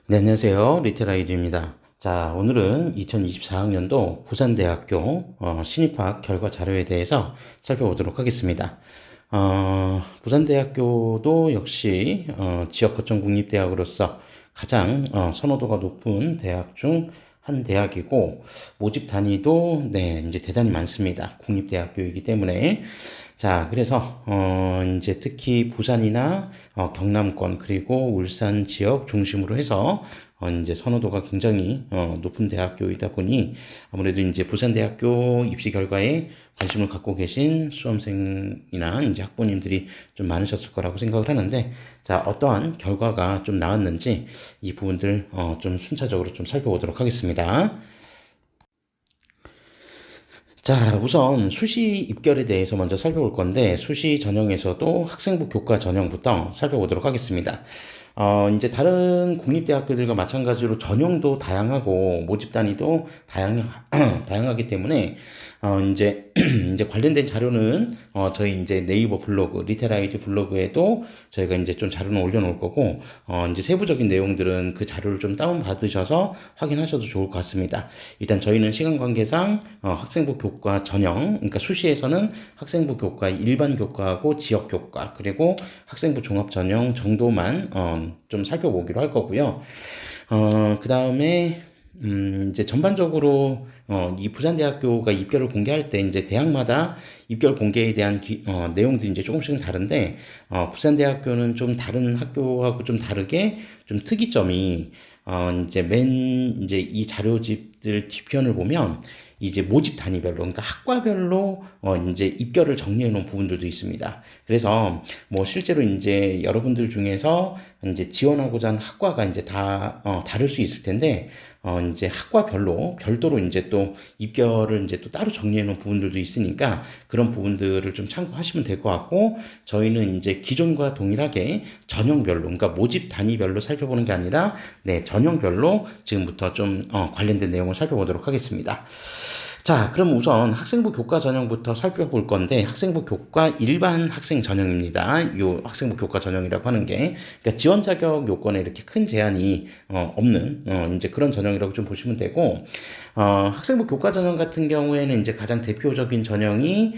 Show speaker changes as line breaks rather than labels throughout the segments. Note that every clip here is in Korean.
네, 안녕하세요. 리테라이드입니다. 자, 오늘은 2024학년도 부산대학교 신입학 결과 자료에 대해서 살펴보도록 하겠습니다. 부산대학교도 역시 지역 거점 국립대학으로서 가장 선호도가 높은 대학 중 한 대학이고 모집 단위도 네, 이제 대단히 많습니다. 국립대학교이기 때문에 자, 그래서 이제 특히 부산이나 경남권 그리고 울산 지역 중심으로 해서 이제 선호도가 굉장히 높은 대학교이다 보니 아무래도 이제 부산대학교 입시 결과에 관심을 갖고 계신 수험생이나 이제 학부모님들이 좀 많으셨을 거라고 생각을 하는데 자, 어떠한 결과가 좀 나왔는지 이 부분들 좀 순차적으로 좀 살펴보도록 하겠습니다. 자, 우선 수시 입결에 대해서 먼저 살펴볼 건데, 수시 전형에서도 학생부 교과 전형부터 살펴보도록 하겠습니다. 이제 다른 국립대학교들과 마찬가지로 전형도 다양하고 모집 단위도 다양하기 때문에 이제 관련된 자료는 저희 이제 네이버 블로그 리테라이트 블로그에도 저희가 이제 좀 자료는 올려놓을 거고 이제 세부적인 내용들은 그 자료를 좀 다운 받으셔서 확인하셔도 좋을 것 같습니다. 일단 저희는 시간 관계상 학생부 교과 전형, 그러니까 수시에서는 학생부 교과 일반 교과하고 지역 교과 그리고 학생부 종합 전형 정도만 좀 살펴보기로 할 거고요. 그 다음에 이제 전반적으로 이 부산대학교가 입결을 공개할 때 이제 대학마다 입결 공개에 대한 내용들이 이제 조금씩은 다른데 부산대학교는 좀 다른 학교하고 좀 다르게 좀 특이점이 이제 이 자료집들 뒤편을 보면 이제 모집 단위별로, 그러니까 학과별로 이제 입결을 정리해 놓은 부분들도 있습니다. 그래서 뭐 실제로 이제 여러분들 중에서 이제 지원하고자 하는 학과가 이제 다 다를 수 있을 텐데 이제 학과별로 별도로 이제 또 입결을 이제 또 따로 정리해 놓은 부분들도 있으니까 그런 부분들을 좀 참고하시면 될 것 같고 저희는 이제 기존과 동일하게 전형별로, 그러니까 모집 단위별로 살펴보는 게 아니라 네, 전형별로 지금부터 좀 관련된 내용을 살펴보도록 하겠습니다. 자, 그럼 우선 학생부 교과 전형부터 살펴볼 건데 학생부 교과 일반 학생 전형입니다. 요 학생부 교과 전형이라고 하는 게 그러니까 지원 자격 요건에 이렇게 큰 제한이 없는 이제 그런 전형이라고 좀 보시면 되고 학생부 교과 전형 같은 경우에는 이제 가장 대표적인 전형이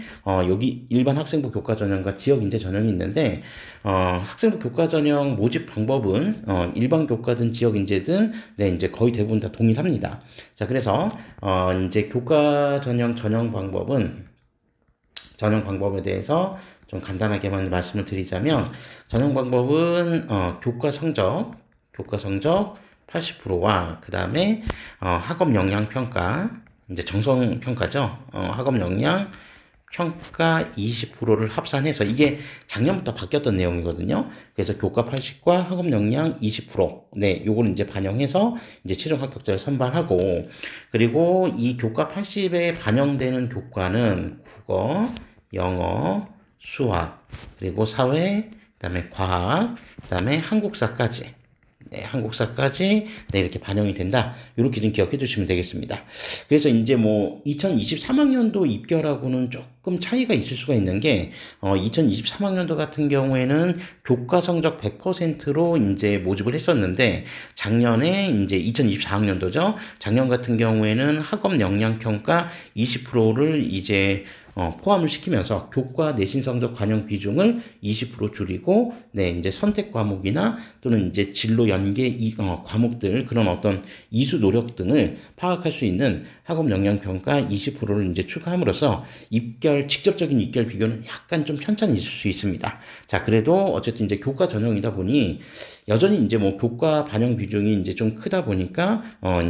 여기 일반 학생부 교과 전형과 지역 인재 전형이 있는데 학생부 교과 전형 모집 방법은 일반 교과든 지역 인재든 네, 이제 거의 대부분 다 동일합니다. 자, 그래서 이제 교과 전형 전형 방법에 대해서 좀 간단하게만 말씀을 드리자면 전형 방법은 교과 성적 80%와 그 다음에 학업 역량 평가 이제 정성 평가죠. 학업 역량 평가 20%를 합산해서 이게 작년부터 바뀌었던 내용이거든요. 그래서 교과 80과 학업 역량 20%. 네, 요거는 이제 반영해서 이제 최종 합격자를 선발하고 그리고 이 교과 80에 반영되는 교과는 국어, 영어, 수학, 그리고 사회, 그다음에 과학, 그다음에 한국사까지 네, 한국사까지 네, 이렇게 반영이 된다. 이렇게 좀 기억해 두시면 되겠습니다. 그래서 이제 뭐 2023학년도 입결하고는 조금 차이가 있을 수가 있는 게 2023학년도 같은 경우에는 교과 성적 100%로 이제 모집을 했었는데 작년에 이제 2024학년도죠. 작년 같은 경우에는 학업 역량 평가 20%를 이제 포함을 시키면서 교과 내신 성적 반영 비중을 20% 줄이고 네, 이제 선택 과목이나 또는 이제 진로 연계 과목들 그런 어떤 이수 노력 등을 파악할 수 있는 학업 역량 평가 20%를 이제 추가함으로써 직접적인 입결 비교는 약간 좀 편차는 있을 수 있습니다. 자, 그래도 어쨌든 이제 교과 전형이다 보니 여전히 이제 뭐 교과 반영 비중이 이제 좀 크다 보니까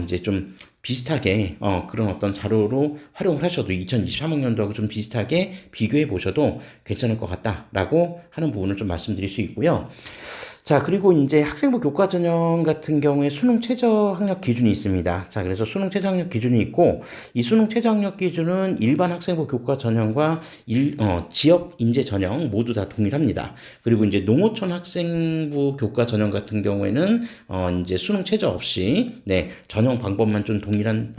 이제 좀 비슷하게 그런 어떤 자료로 활용을 하셔도 2023학년도하고 좀 비슷하게 비교해 보셔도 괜찮을 것 같다라고 하는 부분을 좀 말씀드릴 수 있고요. 자, 그리고 이제 학생부 교과 전형 같은 경우에 수능 최저 학력 기준이 있습니다. 자, 그래서 수능 최저 학력 기준이 있고, 이 수능 최저 학력 기준은 일반 학생부 교과 전형과 지역 인재 전형 모두 다 동일합니다. 그리고 이제 농어촌 학생부 교과 전형 같은 경우에는 이제 수능 최저 없이, 네, 전형 방법만 좀 동일한,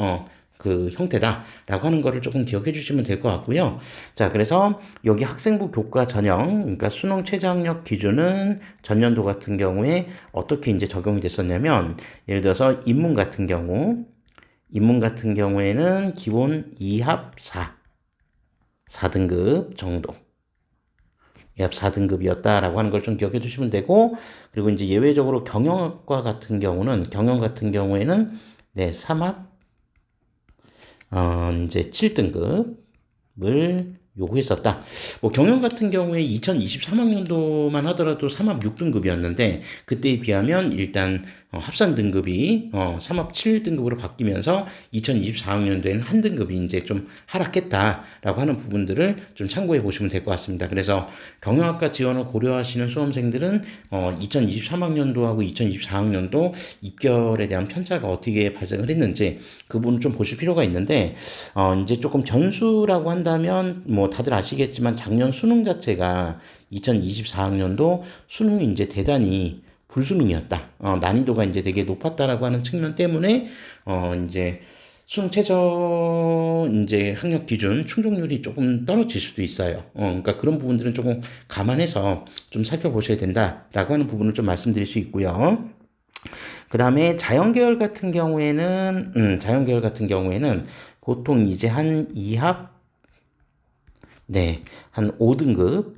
그 형태다라고 하는 거를 조금 기억해 주시면 될 것 같고요. 자, 그래서 여기 학생부 교과 전형, 그러니까 수능 최저학력 기준은 전년도 같은 경우에 어떻게 이제 적용이 됐었냐면, 예를 들어서 인문 같은 경우에는 기본 2합 4등급 정도. 2합 4등급이었다라고 하는 걸 좀 기억해 두시면 되고, 그리고 이제 예외적으로 경영 같은 경우에는 네, 3합 이제 7등급을 요구했었다. 뭐 경영 같은 경우에 2023학년도만 하더라도 3합 6등급이었는데 그때에 비하면 일단 합산 등급이 3합 7등급으로 바뀌면서 2024학년도에는 한 등급이 이제 좀 하락했다라고 하는 부분들을 좀 참고해 보시면 될 것 같습니다. 그래서 경영학과 지원을 고려하시는 수험생들은 2023학년도하고 2024학년도 입결에 대한 편차가 어떻게 발생을 했는지 그 부분을 좀 보실 필요가 있는데 이제 조금 변수라고 한다면 뭐 다들 아시겠지만 작년 수능 자체가 2024학년도 수능이 이제 대단히 불수능이었다. 난이도가 이제 되게 높았다라고 하는 측면 때문에 이제 수능 최저 이제 학력 기준 충족률이 조금 떨어질 수도 있어요. 그러니까 그런 부분들은 조금 감안해서 좀 살펴보셔야 된다라고 하는 부분을 좀 말씀드릴 수 있고요. 그 다음에 자연계열 같은 경우에는 보통 이제 한 2합, 네, 한 5등급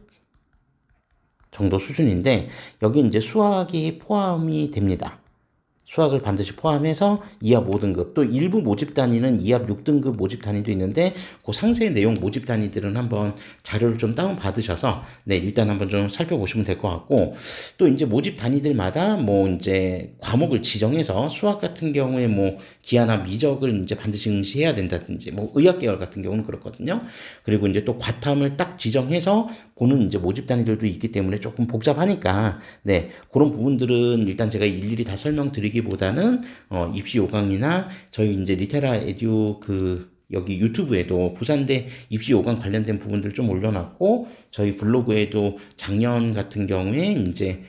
정도 수준인데, 여기 이제 수학이 포함이 됩니다. 수학을 반드시 포함해서 2합 5등급, 또 일부 모집 단위는 2합 6등급 모집 단위도 있는데 그 상세의 내용 모집 단위들은 한번 자료를 좀 다운 받으셔서 네, 일단 한번 좀 살펴보시면 될 것 같고, 또 이제 모집 단위들마다 뭐 이제 과목을 지정해서 수학 같은 경우에 뭐 기하나 미적을 이제 반드시 응시해야 된다든지, 뭐 의학 계열 같은 경우는 그렇거든요. 그리고 이제 또 과탐을 딱 지정해서 보는 이제 모집 단위들도 있기 때문에 조금 복잡하니까 네, 그런 부분들은 일단 제가 일일이 다 설명드리기보다는 입시 요강이나 저희 이제 리테라 에듀 여기 유튜브에도 부산대 입시 요강 관련된 부분들 좀 올려놨고, 저희 블로그에도 작년 같은 경우에 이제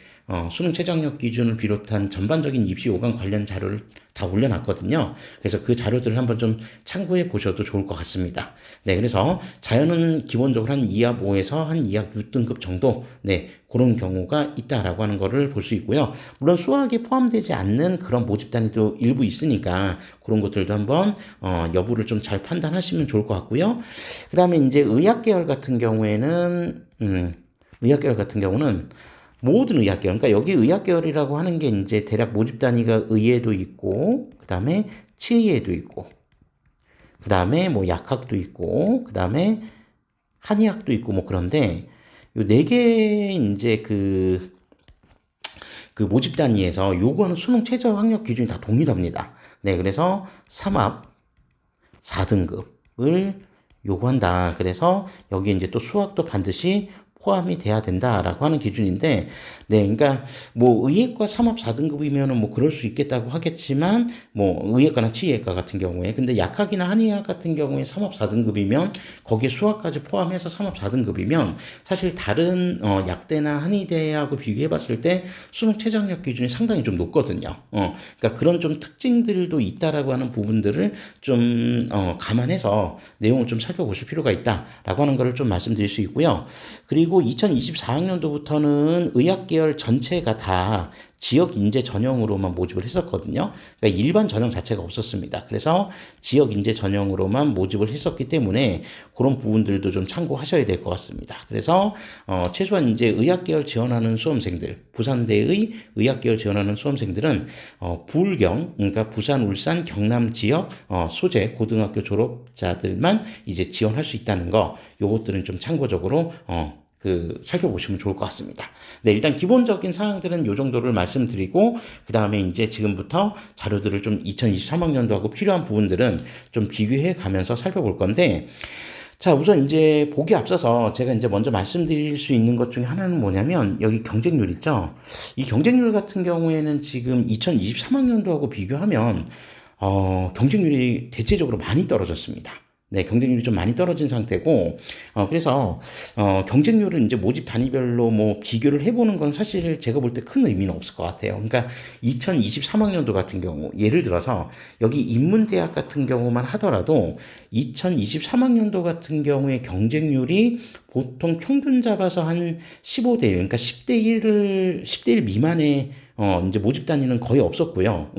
수능 최저학력 기준을 비롯한 전반적인 입시 요강 관련 자료를 다 올려놨거든요. 그래서 그 자료들을 한번 좀 참고해 보셔도 좋을 것 같습니다. 네, 그래서 자연은 기본적으로 한 2합 5에서 한 2합 6등급 정도, 네, 그런 경우가 있다라고 하는 거를 볼 수 있고요. 물론 수학에 포함되지 않는 그런 모집 단위도 일부 있으니까 그런 것들도 한번 여부를 좀 잘 판단하시면 좋을 것 같고요. 그 다음에 이제 의학 계열 같은 경우는 모든 의학 계열, 그러니까 여기 의학 계열이라고 하는 게 이제 대략 모집 단위가 의예도 있고, 그 다음에 치의예도 있고, 그 다음에 뭐 약학도 있고, 그 다음에 한의학도 있고, 뭐 그런데 요 네 개의 이제 그 모집 단위에서 요구하는 수능 최저 학력 기준이 다 동일합니다. 네, 그래서 3합 4등급을 요구한다. 그래서 여기에 이제 또 수학도 반드시 포함이 돼야 된다라고 하는 기준인데, 네, 그러니까 뭐 의예과 3합 4등급이면은 뭐 그럴 수 있겠다고 하겠지만, 뭐 의예과나 치의예과 같은 경우에, 근데 약학이나 한의학 같은 경우에 3합 4등급이면 거기에 수학까지 포함해서 3합 4등급이면 사실 다른 약대나 한의대하고 비교해봤을 때 수능 최저학력 기준이 상당히 좀 높거든요. 그러니까 그런 좀 특징들도 있다라고 하는 부분들을 좀 감안해서 내용을 좀 살펴보실 필요가 있다라고 하는 것을 좀 말씀드릴 수 있고요. 그리고 2024학년도부터는 의학 계열 전체가 다 지역 인재 전형으로만 모집을 했었거든요. 그러니까 일반 전형 자체가 없었습니다. 그래서 지역 인재 전형으로만 모집을 했었기 때문에 그런 부분들도 좀 참고하셔야 될 것 같습니다. 그래서 최소한 이제 의학 계열 지원하는 수험생들, 부산대의 의학 계열 지원하는 수험생들은 부울경, 그러니까 부산, 울산, 경남 지역 소재 고등학교 졸업자들만 이제 지원할 수 있다는 거, 요것들은 좀 참고적으로 살펴보시면 좋을 것 같습니다. 네, 일단 기본적인 사항들은 요 정도를 말씀드리고, 그 다음에 이제 지금부터 자료들을 좀 2023학년도하고 필요한 부분들은 좀 비교해 가면서 살펴볼 건데, 자, 우선 이제 보기 앞서서 제가 이제 먼저 말씀드릴 수 있는 것 중에 하나는 뭐냐면, 여기 경쟁률 있죠? 이 경쟁률 같은 경우에는 지금 2023학년도하고 비교하면, 경쟁률이 대체적으로 많이 떨어졌습니다. 네, 경쟁률이 좀 많이 떨어진 상태고, 그래서, 경쟁률을 이제 모집 단위별로 뭐 비교를 해보는 건 사실 제가 볼 때 큰 의미는 없을 것 같아요. 그러니까 2023학년도 같은 경우, 예를 들어서 여기 인문대학 같은 경우만 하더라도 2023학년도 같은 경우에 경쟁률이 보통 평균 잡아서 한 15대 1, 그러니까 10대 1 미만의, 이제 모집 단위는 거의 없었고요.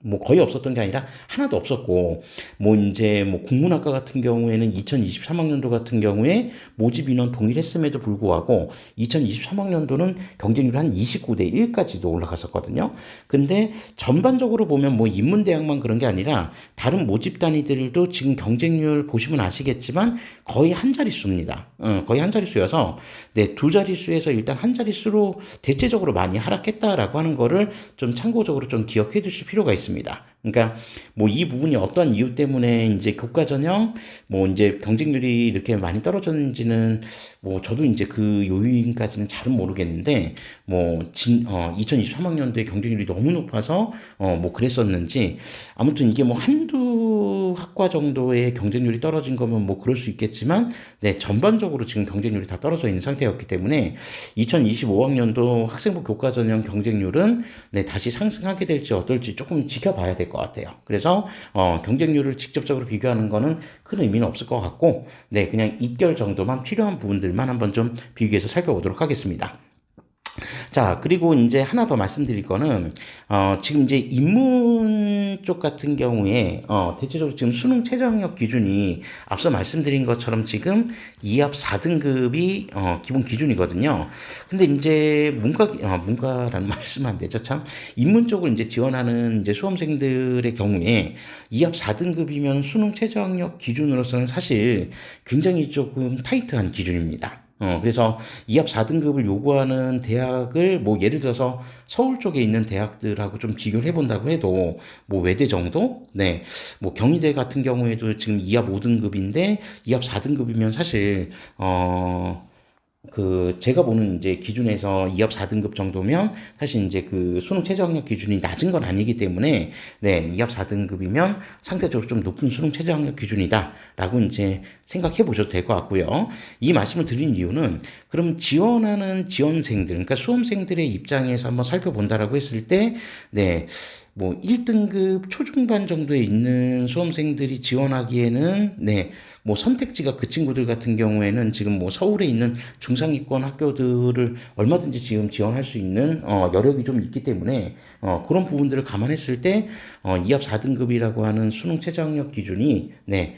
뭐 거의 없었던 게 아니라 하나도 없었고, 뭐 이제 뭐 국문학과 같은 경우에는 2023학년도 같은 경우에 모집 인원 동일했음에도 불구하고 2023학년도는 경쟁률 한 29대 1까지도 올라갔었거든요. 근데 전반적으로 보면 뭐 인문대학만 그런 게 아니라 다른 모집 단위들도 지금 경쟁률 보시면 아시겠지만 거의 한 자릿수입니다. 거의 한 자릿수여서 네, 두 자릿수에서 일단 한 자릿수로 대체적으로 많이 하락했다라고 하는 거를 좀 참고적으로 좀 기억해 두실 필요가 있습니다. 그러니까 뭐 이 부분이 어떠한 이유 때문에 이제 교과 전형 뭐 이제 경쟁률이 이렇게 많이 떨어졌는지는 뭐 저도 이제 그 요인까지는 잘은 모르겠는데 뭐 2023학년도에 경쟁률이 너무 높아서 뭐 그랬었는지 아무튼 이게 뭐 한두 학과 정도의 경쟁률이 떨어진 거면 뭐 그럴 수 있겠지만 네, 전반적으로 지금 경쟁률이 다 떨어져 있는 상태였기 때문에 2025학년도 학생부 교과 전형 경쟁률은 네, 다시 상승하게 될지 어떨지 조금 지켜봐야 될 것 같아요. 그래서 경쟁률을 직접적으로 비교하는 거는 큰 의미는 없을 것 같고, 네, 그냥 입결 정도만 필요한 부분들만 한번 좀 비교해서 살펴보도록 하겠습니다. 자, 그리고 이제 하나 더 말씀드릴 거는, 지금 이제 인문 쪽 같은 경우에, 대체적으로 지금 수능 최저학력 기준이 앞서 말씀드린 것처럼 지금 2합 4등급이, 기본 기준이거든요. 근데 이제 문과라는 말씀 안 되죠. 참. 인문 쪽을 이제 지원하는 이제 수험생들의 경우에 2합 4등급이면 수능 최저학력 기준으로서는 사실 굉장히 조금 타이트한 기준입니다. 그래서 2합 4등급을 요구하는 대학을 뭐 예를 들어서 서울 쪽에 있는 대학들하고 좀 비교를 해본다고 해도 뭐 외대 정도? 네. 뭐 경희대 같은 경우에도 지금 2합 5등급인데 2합 4등급이면 사실 제가 보는 이제 기준에서 2합 4등급 정도면 사실 이제 그 수능 최저학력 기준이 낮은 건 아니기 때문에 네, 2합 4등급이면 상대적으로 좀 높은 수능 최저학력 기준이다라고 이제 생각해 보셔도 될 것 같고요. 이 말씀을 드린 이유는 그럼 지원하는 지원생들, 그러니까 수험생들의 입장에서 한번 살펴본다라고 했을 때 네, 뭐 1등급 초중반 정도에 있는 수험생들이 지원하기에는 네, 뭐 선택지가 그 친구들 같은 경우에는 지금 뭐 서울에 있는 중상위권 학교들을 얼마든지 지금 지원할 수 있는 여력이 좀 있기 때문에 그런 부분들을 감안했을 때 2합 4등급이라고 하는 수능 최저학력 기준이 네,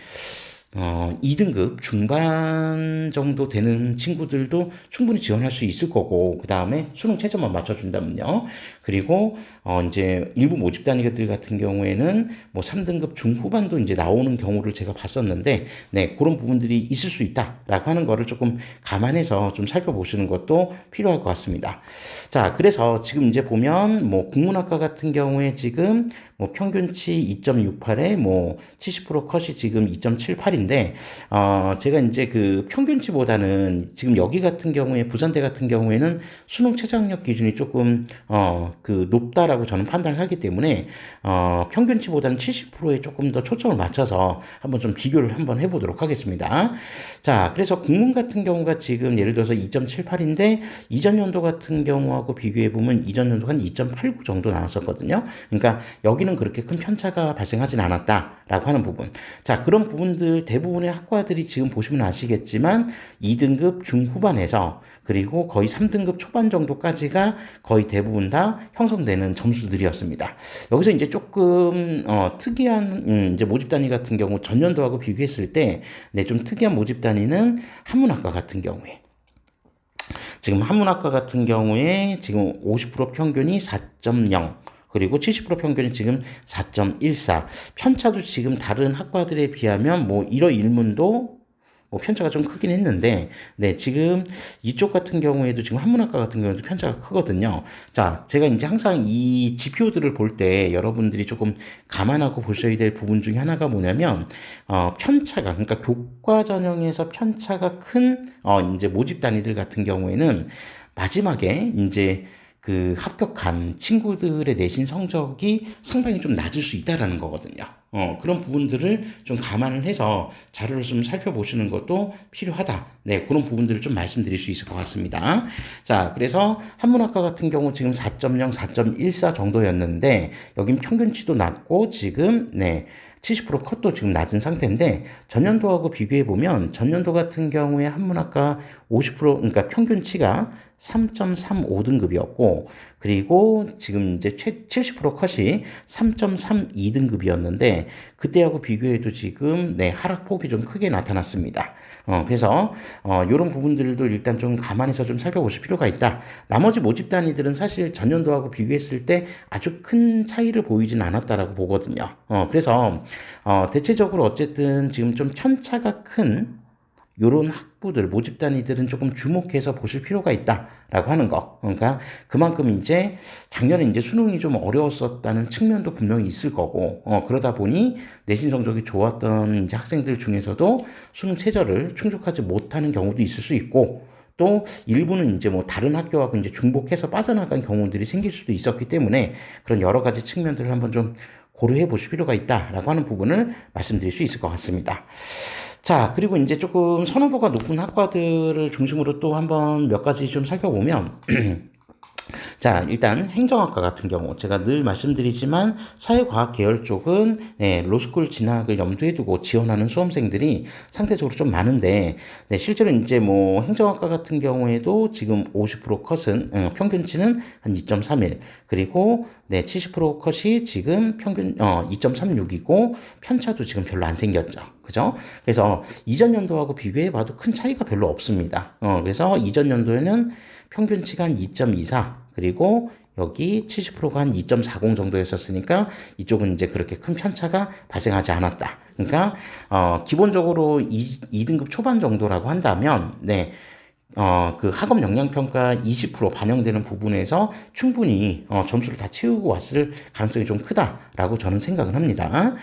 2등급 중반 정도 되는 친구들도 충분히 지원할 수 있을 거고, 그 다음에 수능 최저만 맞춰준다면요. 그리고, 이제 일부 모집 단위들 같은 경우에는 뭐 3등급 중후반도 이제 나오는 경우를 제가 봤었는데, 네, 그런 부분들이 있을 수 있다라고 하는 거를 조금 감안해서 좀 살펴보시는 것도 필요할 것 같습니다. 자, 그래서 지금 이제 보면 뭐 국문학과 같은 경우에 지금 뭐 평균치 2.68에 뭐 70% 컷이 지금 2.78인데, 제가 이제 그 평균치보다는 지금 여기 같은 경우에 부산대 같은 경우에는 수능 최저학력 기준이 조금, 그 높다라고 저는 판단을 하기 때문에, 평균치보다는 70%에 조금 더 초점을 맞춰서 한번 좀 비교를 한번 해보도록 하겠습니다. 자, 그래서 국문 같은 경우가 지금 예를 들어서 2.78인데, 이전 연도 같은 경우하고 비교해보면 이전 연도가 한 2.89 정도 나왔었거든요. 그러니까 여기는 그렇게 큰 편차가 발생하진 않았다라고 하는 부분. 자, 그런 부분들 대부분의 학과들이 지금 보시면 아시겠지만 2등급 중후반에서 그리고 거의 3등급 초반 정도까지가 거의 대부분 다 형성되는 점수들이었습니다. 여기서 이제 조금 특이한 이제 모집 단위 같은 경우 전년도하고 비교했을 때 네, 좀 특이한 모집 단위는 한문학과 같은 경우에 지금 한문학과 같은 경우에 지금 50% 평균이 4.0 그리고 70% 평균이 지금 4.14. 편차도 지금 다른 학과들에 비하면 뭐 일어일문도 뭐 편차가 좀 크긴 했는데, 네, 지금 이쪽 같은 경우에도 지금 한문학과 같은 경우도 편차가 크거든요. 자, 제가 이제 항상 이 지표들을 볼 때 여러분들이 조금 감안하고 보셔야 될 부분 중에 하나가 뭐냐면, 편차가, 그러니까 교과 전형에서 편차가 큰, 이제 모집 단위들 같은 경우에는 마지막에 이제 그 합격한 친구들의 내신 성적이 상당히 좀 낮을 수 있다라는 거거든요. 그런 부분들을 좀 감안을 해서 자료를 좀 살펴보시는 것도 필요하다. 네, 그런 부분들을 좀 말씀드릴 수 있을 것 같습니다. 자, 그래서 한문학과 같은 경우 지금 4.0, 4.14 정도였는데, 여긴 평균치도 낮고, 지금, 네, 70% 컷도 지금 낮은 상태인데, 전년도하고 비교해보면, 전년도 같은 경우에 한문학과 50%, 그러니까 평균치가 3.35등급이었고, 그리고 지금 이제 70% 컷이 3.32등급이었는데, 그때하고 비교해도 지금, 네, 하락폭이 좀 크게 나타났습니다. 그래서, 이런 부분들도 일단 좀 감안해서 좀 살펴보실 필요가 있다. 나머지 모집 단위들은 사실 전년도하고 비교했을 때 아주 큰 차이를 보이진 않았다라고 보거든요. 그래서, 대체적으로 어쨌든 지금 좀 편차가 큰 요런 학부들, 모집 단위들은 조금 주목해서 보실 필요가 있다라고 하는 거. 그러니까 그만큼 이제 작년에 이제 수능이 좀 어려웠었다는 측면도 분명히 있을 거고, 그러다 보니 내신 성적이 좋았던 이제 학생들 중에서도 수능 최저를 충족하지 못하는 경우도 있을 수 있고, 또 일부는 이제 뭐 다른 학교하고 이제 중복해서 빠져나간 경우들이 생길 수도 있었기 때문에 그런 여러 가지 측면들을 한번 좀 고려해 보실 필요가 있다라고 하는 부분을 말씀드릴 수 있을 것 같습니다. 자, 그리고 이제 조금 선호도가 높은 학과들을 중심으로 또 한번 몇 가지 좀 살펴보면, 자, 일단 행정학과 같은 경우 제가 늘 말씀드리지만 사회과학 계열 쪽은 네, 로스쿨 진학을 염두에 두고 지원하는 수험생들이 상대적으로 좀 많은데 네, 실제로 이제 뭐 행정학과 같은 경우에도 지금 50% 컷은 평균치는 한 2.31 그리고 네, 70% 컷이 지금 평균 2.36이고 편차도 지금 별로 안 생겼죠. 그죠? 그래서 이전 연도하고 비교해 봐도 큰 차이가 별로 없습니다. 그래서 이전 연도에는 평균치가 한 2.24 그리고 여기 70%가 한 2.40 정도였었으니까 이쪽은 이제 그렇게 큰 편차가 발생하지 않았다. 그러니까 기본적으로 2등급 초반 정도라고 한다면 네. 그 학업 역량평가 20% 반영되는 부분에서 충분히 점수를 다 채우고 왔을 가능성이 좀 크다라고 저는 생각을 합니다.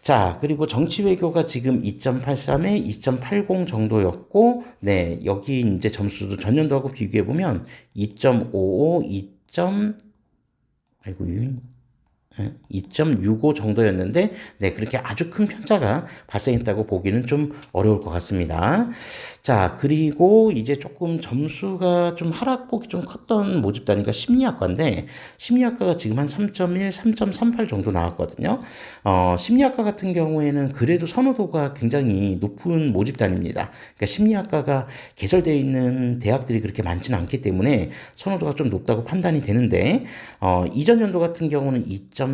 자, 그리고 정치외교가 지금 2.83에 2.80 정도였고, 네, 여기 이제 점수도 전년도하고 비교해보면 2.55, 2. 아이고, 2.65 정도였는데, 네, 그렇게 아주 큰 편차가 발생했다고 보기는 좀 어려울 것 같습니다. 자, 그리고 이제 조금 점수가 좀 하락폭이 좀 컸던 모집 단위가 심리학과인데, 심리학과가 지금 한 3.1, 3.38 정도 나왔거든요. 심리학과 같은 경우에는 그래도 선호도가 굉장히 높은 모집 단위입니다. 그러니까 심리학과가 개설되어 있는 대학들이 그렇게 많지는 않기 때문에 선호도가 좀 높다고 판단이 되는데, 이전 연도 같은 경우는 2.33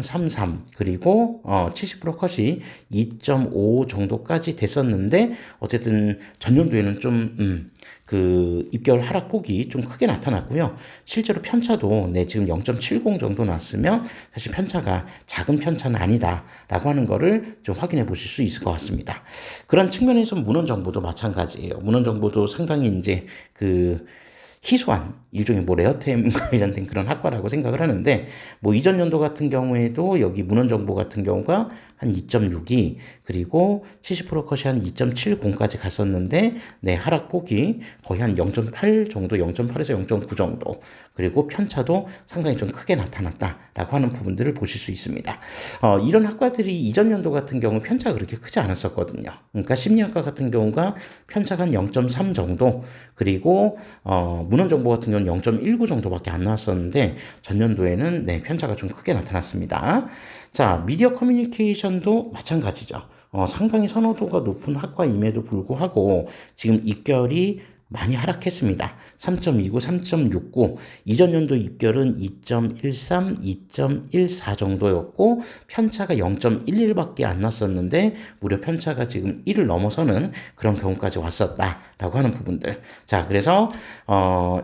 그리고 70% 컷이 2.5 정도까지 됐었는데 어쨌든 전년도에는 좀 그 입결 하락폭이 좀 크게 나타났고요. 실제로 편차도 네, 지금 0.70 정도 났으면 사실 편차가 작은 편차는 아니다라고 하는 거를 좀 확인해 보실 수 있을 것 같습니다. 그런 측면에서 문헌정보도 마찬가지예요. 문헌정보도 상당히 이제 그 희소한 일종의 뭐 레어템 관련된 그런 학과라고 생각을 하는데 뭐 이전 연도 같은 경우에도 여기 문헌정보 같은 경우가 한 2.62 그리고 70% 컷이 한 2.70까지 갔었는데 네 하락폭이 거의 한 0.8 정도 0.8에서 0.9 정도 그리고 편차도 상당히 좀 크게 나타났다라고 하는 부분들을 보실 수 있습니다. 이런 학과들이 이전 연도 같은 경우 편차가 그렇게 크지 않았었거든요. 그러니까 심리학과 같은 경우가 편차가 한 0.3 정도 그리고 문헌정보 같은 경우는 0.19 정도밖에 안 나왔었는데 전년도에는 네, 편차가 좀 크게 나타났습니다. 자, 미디어 커뮤니케이션도 마찬가지죠. 상당히 선호도가 높은 학과임에도 불구하고 지금 입결이 많이 하락했습니다. 3.29, 3.69. 이전 연도 입결은 2.13, 2.14 정도였고 편차가 0.11밖에 안 났었는데 무려 편차가 지금 1을 넘어서는 그런 경우까지 왔었다라고 하는 부분들. 자, 그래서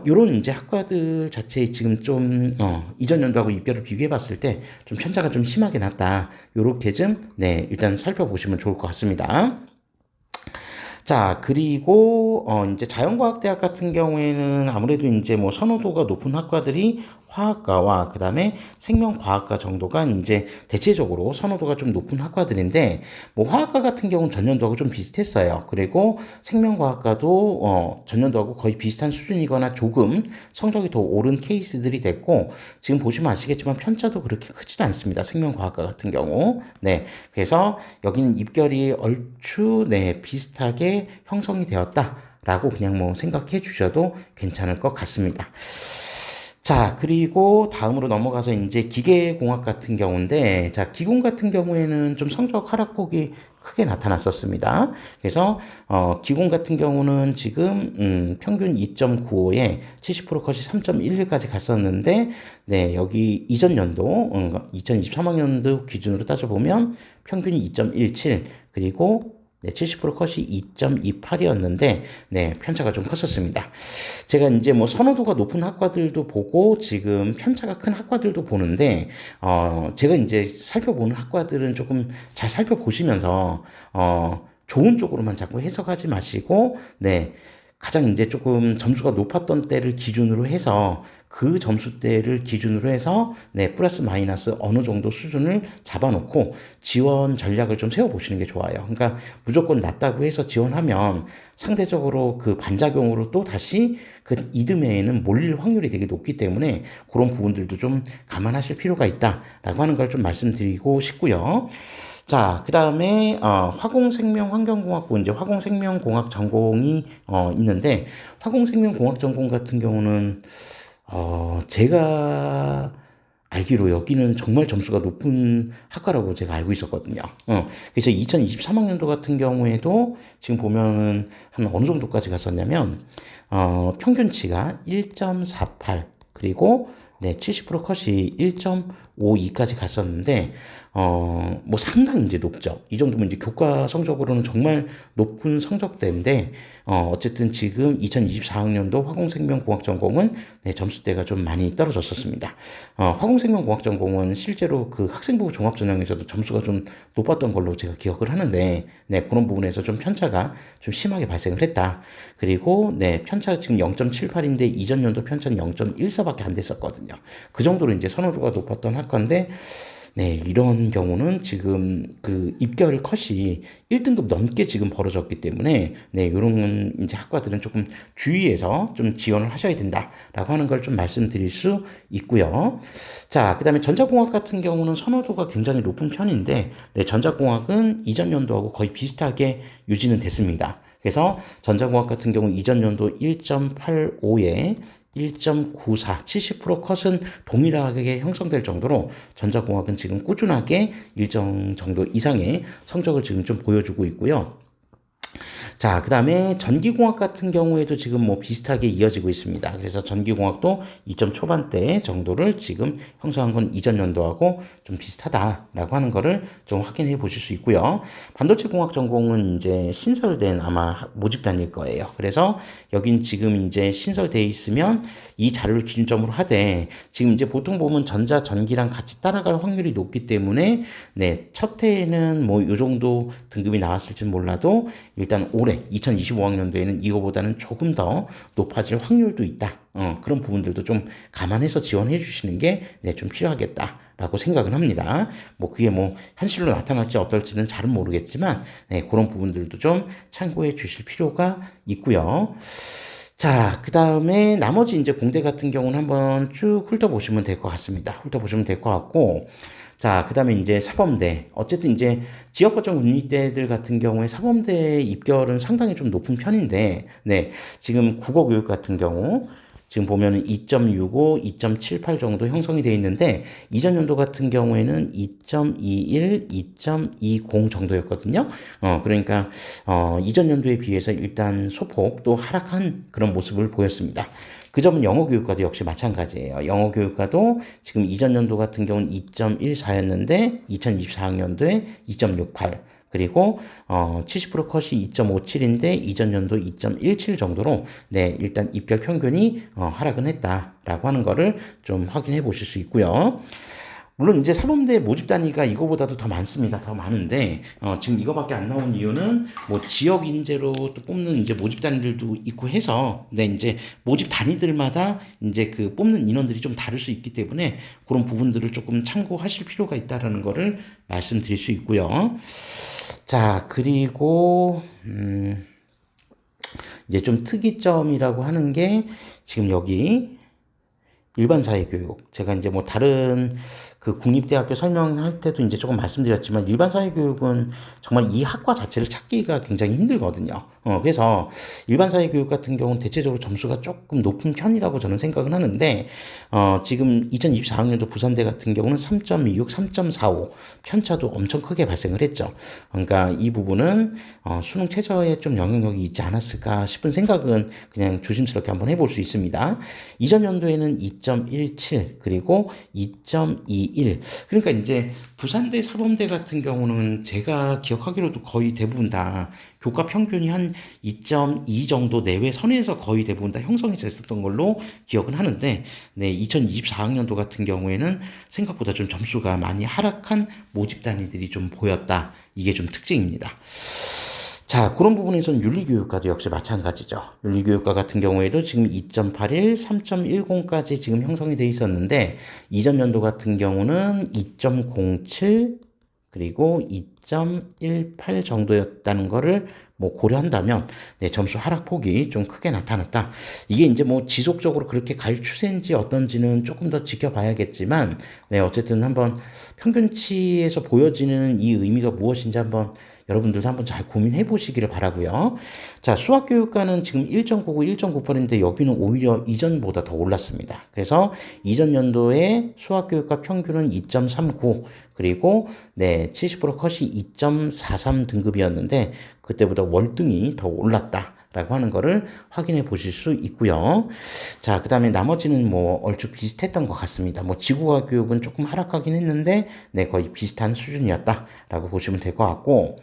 요런 이제 학과들 자체에 지금 좀 이전 연도하고 입결을 비교해 봤을 때 좀 편차가 좀 심하게 났다. 요렇게 좀 네, 일단 살펴보시면 좋을 것 같습니다. 자, 그리고 이제 자연과학대학 같은 경우에는 아무래도 이제 뭐 선호도가 높은 학과들이 화학과와 그 다음에 생명과학과 정도가 이제 대체적으로 선호도가 좀 높은 학과들인데, 뭐 화학과 같은 경우는 전년도하고 좀 비슷했어요. 그리고 생명과학과도 전년도하고 거의 비슷한 수준이거나 조금 성적이 더 오른 케이스들이 됐고, 지금 보시면 아시겠지만 편차도 그렇게 크지는 않습니다. 생명과학과 같은 경우. 네. 그래서 여기는 입결이 얼추 네, 비슷하게 형성이 되었다라고 그냥 뭐 생각해 주셔도 괜찮을 것 같습니다. 자, 그리고 다음으로 넘어가서 이제 기계공학 같은 경우인데, 자, 기공 같은 경우에는 좀 성적 하락폭이 크게 나타났었습니다. 그래서, 기공 같은 경우는 지금, 평균 2.95에 70% 컷이 3.11까지 갔었는데, 네, 여기 이전 연도, 2023학년도 기준으로 따져보면 평균이 2.17, 그리고 네, 70% 컷이 2.28이었는데, 네, 편차가 좀 컸었습니다. 제가 이제 뭐 선호도가 높은 학과들도 보고 지금 편차가 큰 학과들도 보는데, 제가 이제 살펴보는 학과들은 조금 잘 살펴보시면서, 좋은 쪽으로만 자꾸 해석하지 마시고, 네, 가장 이제 조금 점수가 높았던 때를 기준으로 해서 그 점수대를 기준으로 해서 네, 플러스 마이너스 어느 정도 수준을 잡아놓고 지원 전략을 좀 세워보시는 게 좋아요. 그러니까 무조건 낮다고 해서 지원하면 상대적으로 그 반작용으로 또 다시 그 이듬해에는 몰릴 확률이 되게 높기 때문에 그런 부분들도 좀 감안하실 필요가 있다라고 하는 걸 좀 말씀드리고 싶고요. 자, 그 다음에, 화공생명환경공학부, 이제 화공생명공학 전공이, 있는데, 화공생명공학 전공 같은 경우는, 제가 알기로 여기는 정말 점수가 높은 학과라고 제가 알고 있었거든요. 그래서 2023학년도 같은 경우에도 지금 보면은 한 어느 정도까지 갔었냐면, 평균치가 1.48, 그리고 네, 70% 컷이 1.52까지 갔었는데, 뭐 상당히 이제 높죠. 이 정도면 이제 교과 성적으로는 정말 높은 성적대인데, 어쨌든 지금 2024학년도 화공생명공학 전공은 네, 점수대가 좀 많이 떨어졌었습니다. 화공생명공학 전공은 실제로 그 학생부 종합전형에서도 점수가 좀 높았던 걸로 제가 기억을 하는데, 네, 그런 부분에서 좀 편차가 좀 심하게 발생을 했다. 그리고 네, 편차가 지금 0.78인데 이전 연도 편차는 0.14밖에 안 됐었거든요. 그 정도로 이제 선호도가 높았던 학과인데, 네, 이런 경우는 지금 그 입결 컷이 1등급 넘게 지금 벌어졌기 때문에, 네, 이런 이제 학과들은 조금 주의해서 좀 지원을 하셔야 된다라고 하는 걸 좀 말씀드릴 수 있고요. 자, 그 다음에 전자공학 같은 경우는 선호도가 굉장히 높은 편인데, 네, 전자공학은 이전 연도하고 거의 비슷하게 유지는 됐습니다. 그래서 전자공학 같은 경우 이전 연도 1.85에 1.94, 70% 컷은 동일하게 형성될 정도로 전자공학은 지금 꾸준하게 일정 정도 이상의 성적을 지금 좀 보여주고 있고요. 자, 그 다음에 전기공학 같은 경우에도 지금 뭐 비슷하게 이어지고 있습니다. 그래서 전기공학도 2점 초반대 정도를 지금 형성한 건 이전 연도하고 좀 비슷하다라고 하는 거를 좀 확인해 보실 수 있고요. 반도체공학 전공은 이제 신설된 아마 모집단일 거예요. 그래서 여긴 지금 이제 신설돼 있으면 이 자료를 기준점으로 하되, 지금 이제 보통 보면 전자, 전기랑 같이 따라갈 확률이 높기 때문에 네, 첫 해에는 뭐 이 정도 등급이 나왔을지는 몰라도 일단 올해 2025학년도에는 이거보다는 조금 더 높아질 확률도 있다. 그런 부분들도 좀 감안해서 지원해 주시는 게 네, 좀 필요하겠다라고 생각을 합니다. 뭐 그게 뭐 현실로 나타날지 어떨지는 잘은 모르겠지만 네, 그런 부분들도 좀 참고해 주실 필요가 있고요. 자, 그 다음에 나머지 이제 공대 같은 경우는 한번 쭉 훑어보시면 될 것 같습니다. 훑어보시면 될 것 같고, 자, 그 다음에 이제 사범대. 어쨌든 이제 지역거점 국립대들 같은 경우에 사범대 입결은 상당히 좀 높은 편인데, 네, 지금 국어교육 같은 경우, 지금 보면은 2.65, 2.78 정도 형성이 되어 있는데, 이전 연도 같은 경우에는 2.21, 2.20 정도였거든요. 그러니까, 이전 연도에 비해서 일단 소폭 또 하락한 그런 모습을 보였습니다. 그 점은 영어 교육과도 역시 마찬가지예요. 영어 교육과도 지금 이전 연도 같은 경우는 2.14였는데 2024학년도에 2.68, 그리고 70% 컷이 2.57인데 이전 연도 2.17 정도로 네, 일단 입결 평균이 하락은 했다라고 하는 거를 좀 확인해 보실 수 있고요. 물론 이제 사범대 모집 단위가 이거보다도 더 많습니다. 더 많은데 지금 이거밖에 안 나온 이유는 뭐 지역 인재로 또 뽑는 이제 모집 단위들도 있고 해서 근데 이제 모집 단위들마다 이제 그 뽑는 인원들이 좀 다를 수 있기 때문에 그런 부분들을 조금 참고하실 필요가 있다라는 거를 말씀드릴 수 있고요. 자, 그리고 이제 좀 특이점이라고 하는 게 지금 여기 일반 사회교육. 제가 이제 뭐 다른 그 국립대학교 설명할 때도 이제 조금 말씀드렸지만 일반 사회교육은 정말 이 학과 자체를 찾기가 굉장히 힘들거든요. 그래서 일반 사회교육 같은 경우는 대체적으로 점수가 조금 높은 편이라고 저는 생각을 하는데, 지금 2024학년도 부산대 같은 경우는 3.26, 3.45 편차도 엄청 크게 발생을 했죠. 그러니까 이 부분은 수능 최저에 좀 영향력이 있지 않았을까 싶은 생각은 그냥 조심스럽게 한번 해볼 수 있습니다. 이전 연도에는 2.17 그리고 2.21 그러니까 이제 부산대 사범대 같은 경우는 제가 기억하기로도 거의 대부분 다 교과 평균이 한 2.2 정도 내외 선에서 거의 대부분 다 형성이 됐었던 걸로 기억은 하는데, 네, 2024학년도 같은 경우에는 생각보다 좀 점수가 많이 하락한 모집 단위들이 좀 보였다. 이게 좀 특징입니다. 자, 그런 부분에서는 윤리교육과도 역시 마찬가지죠. 윤리교육과 같은 경우에도 지금 2.81, 3.10까지 지금 형성이 돼 있었는데, 이전 연도 같은 경우는 2.07, 그리고 2.18 정도였다는 거를 뭐 고려한다면, 네, 점수 하락폭이 좀 크게 나타났다. 이게 이제 뭐 지속적으로 그렇게 갈 추세인지 어떤지는 조금 더 지켜봐야겠지만, 네, 어쨌든 한번 평균치에서 보여지는 이 의미가 무엇인지 한번 여러분들도 한번 잘 고민해 보시기를 바라고요. 자, 수학교육과는 지금 1.99, 1.98인데 여기는 오히려 이전보다 더 올랐습니다. 그래서 이전 연도에 수학교육과 평균은 2.39 그리고 네, 70% 컷이 2.43 등급이었는데 그때보다 월등히 더 올랐다. 라고 하는 거를 확인해 보실 수 있고요. 자, 그 다음에 나머지는 뭐 얼추 비슷했던 것 같습니다. 뭐 지구과학 교육은 조금 하락하긴 했는데, 네, 거의 비슷한 수준이었다라고 보시면 될 것 같고,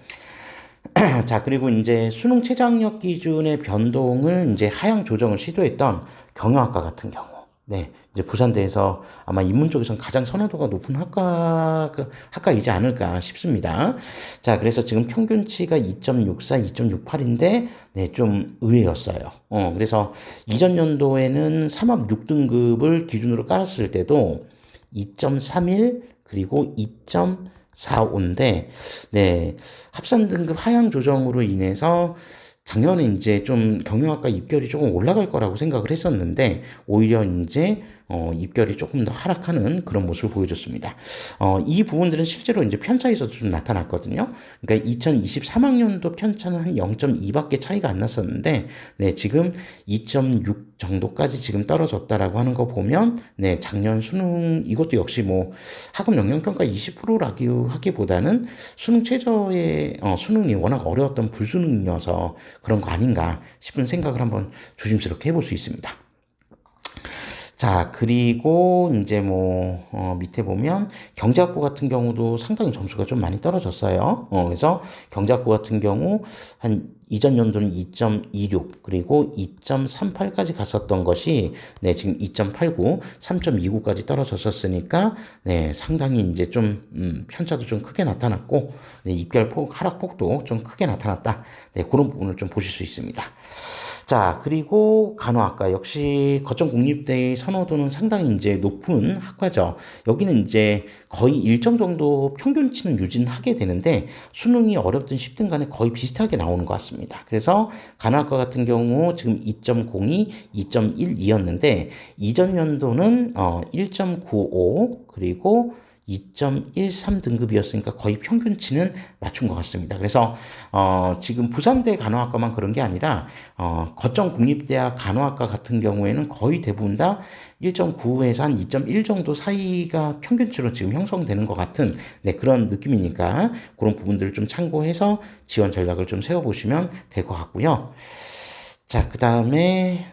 자, 그리고 이제 수능 최저학력 기준의 변동을 이제 하향 조정을 시도했던 경영학과 같은 경우. 네, 이제 부산대에서 아마 인문 쪽에서는 가장 선호도가 높은 학과이지 않을까 싶습니다. 자, 그래서 지금 평균치가 2.64, 2.68인데, 네, 좀 의외였어요. 그래서 이전 연도에는 3합 6등급을 기준으로 깔았을 때도 2.31, 그리고 2.45인데, 네, 합산 등급 하향 조정으로 인해서 작년에 이제 좀 경영학과 입결이 조금 올라갈 거라고 생각을 했었는데, 오히려 이제 입결이 조금 더 하락하는 그런 모습을 보여줬습니다. 이 부분들은 실제로 이제 편차에서도 좀 나타났거든요. 그러니까 2023학년도 편차는 한 0.2밖에 차이가 안 났었는데, 네, 지금 2.6 정도까지 지금 떨어졌다라고 하는 거 보면, 네, 작년 수능, 이것도 역시 뭐 학업 영역평가 20%라기 하기보다는 수능 최저의, 수능이 워낙 어려웠던 불수능이어서 그런 거 아닌가 싶은 생각을 한번 조심스럽게 해볼 수 있습니다. 자, 그리고 이제 뭐, 밑에 보면 경제학부 같은 경우도 상당히 점수가 좀 많이 떨어졌어요. 그래서 경제학부 같은 경우 한 이전 연도는 2.26 그리고 2.38까지 갔었던 것이 네, 지금 2.89, 3.29까지 떨어졌었으니까 네, 상당히 이제 좀 편차도 좀 크게 나타났고 네, 입결폭 하락폭도 좀 크게 나타났다. 네, 그런 부분을 좀 보실 수 있습니다. 자, 그리고 간호학과 역시 거점 국립대의 선호도는 상당히 이제 높은 학과죠. 여기는 이제 거의 일정 정도 평균치는 유지는 하게 되는데 수능이 어렵든 쉽든 간에 거의 비슷하게 나오는 것 같습니다. 그래서 간호학과 같은 경우 지금 2.02, 2.12였는데 이전 연도는 1.95 그리고 2.13 등급이었으니까 거의 평균치는 맞춘 것 같습니다. 그래서 지금 부산대 간호학과만 그런 게 아니라 거점 국립대학 간호학과 같은 경우에는 거의 대부분 다 1.9에서 한 2.1 정도 사이가 평균치로 지금 형성되는 것 같은 네, 그런 느낌이니까 그런 부분들을 좀 참고해서 지원 전략을 좀 세워보시면 될 것 같고요. 자, 그 다음에,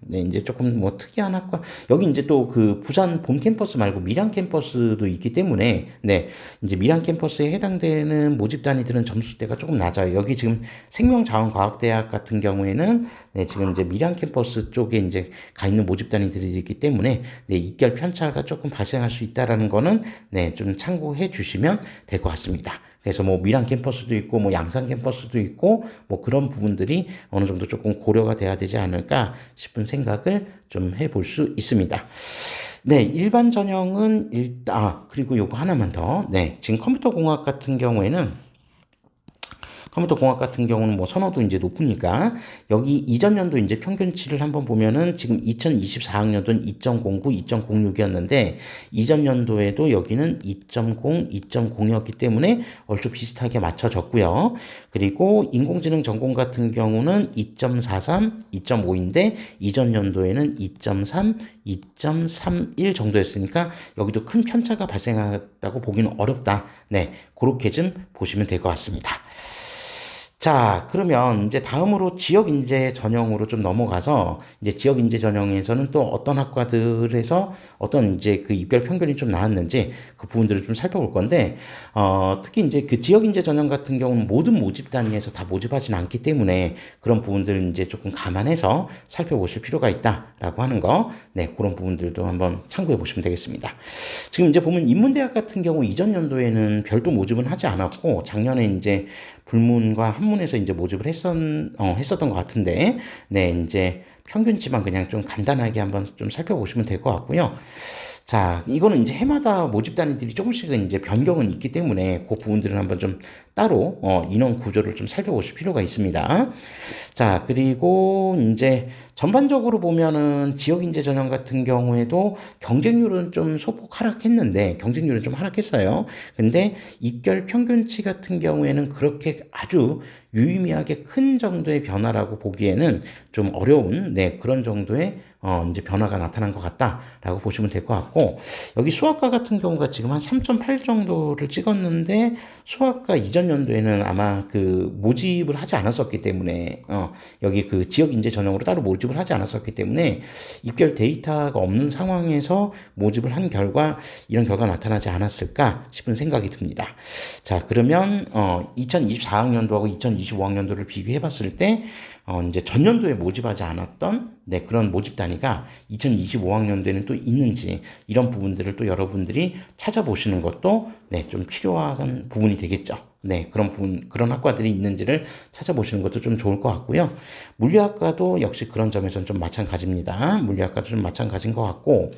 네, 이제 조금 뭐 특이한 학과, 여기 이제 또 그 부산 본 캠퍼스 말고 밀양 캠퍼스도 있기 때문에, 네, 이제 밀양 캠퍼스에 해당되는 모집 단위들은 점수대가 조금 낮아요. 여기 지금 생명자원과학대학 같은 경우에는, 네, 지금 이제 밀양 캠퍼스 쪽에 이제 가 있는 모집 단위들이 있기 때문에, 네, 입결 편차가 조금 발생할 수 있다라는 거는, 네, 좀 참고해 주시면 될 것 같습니다. 그래서 뭐 밀양 캠퍼스도 있고 뭐 양산 캠퍼스도 있고 뭐 그런 부분들이 어느 정도 조금 고려가 돼야 되지 않을까 싶은 생각을 좀 해볼 수 있습니다. 네, 일반 전형은 그리고 요거 하나만 더. 네, 지금 컴퓨터 공학 같은 경우에는 컴퓨터 공학 같은 경우는 뭐 선호도 이제 높으니까 여기 이전 연도 이제 평균치를 한번 보면은 지금 2024학년도는 2.09, 2.06이었는데 이전 연도에도 여기는 2.0, 2.0이었기 때문에 얼추 비슷하게 맞춰졌고요. 그리고 인공지능 전공 같은 경우는 2.43, 2.5인데 이전 연도에는 2.3, 2.31 정도였으니까 여기도 큰 편차가 발생했다고 보기는 어렵다. 네, 그렇게 좀 보시면 될 것 같습니다. 자, 그러면 이제 다음으로 지역 인재 전형으로 좀 넘어가서 이제 지역 인재 전형에서는 또 어떤 학과들에서 어떤 이제 그 입결 평균이 좀 나왔는지 그 부분들을 좀 살펴볼 건데, 특히 이제 그 지역 인재 전형 같은 경우는 모든 모집 단위에서 다 모집하지는 않기 때문에 그런 부분들을 이제 조금 감안해서 살펴보실 필요가 있다라고 하는 거, 네, 그런 부분들도 한번 참고해 보시면 되겠습니다. 지금 이제 보면 인문대학 같은 경우 이전 연도에는 별도 모집은 하지 않았고 작년에 이제 불문과 한문에서 이제 모집을 했었던 것 같은데, 네, 이제 평균치만 그냥 좀 간단하게 한번 좀 살펴보시면 될 것 같고요. 자, 이거는 이제 해마다 모집 단위들이 조금씩은 이제 변경은 있기 때문에 그 부분들은 한번 좀 따로 인원 구조를 좀 살펴보실 필요가 있습니다. 자, 그리고 이제 전반적으로 보면은 지역 인재 전형 같은 경우에도 경쟁률은 좀 소폭 하락했는데 경쟁률은 좀 하락했어요. 근데 입결 평균치 같은 경우에는 그렇게 아주 유의미하게 큰 정도의 변화라고 보기에는 좀 어려운 네, 그런 정도의 이제 변화가 나타난 것 같다라고 보시면 될 것 같고 여기 수학과 같은 경우가 지금 한 3.8 정도를 찍었는데 수학과 이전 연도에는 아마 그 모집을 하지 않았었기 때문에 여기 그 지역 인재 전형으로 따로 모집을 하지 않았었기 때문에 입결 데이터가 없는 상황에서 모집을 한 결과 이런 결과가 나타나지 않았을까 싶은 생각이 듭니다. 자, 그러면 2024학년도하고 2025학년도를 비교해 봤을 때 이제 전년도에 모집하지 않았던 네, 그런 모집 단위가 2025학년도에는 또 있는지 이런 부분들을 또 여러분들이 찾아보시는 것도 네, 좀 필요한 부분이 되겠죠. 네, 그런 부분, 그런 학과들이 있는지를 찾아보시는 것도 좀 좋을 것 같고요. 물리학과도 역시 그런 점에서는 좀 마찬가지입니다. 물리학과도 좀 마찬가지인 것 같고,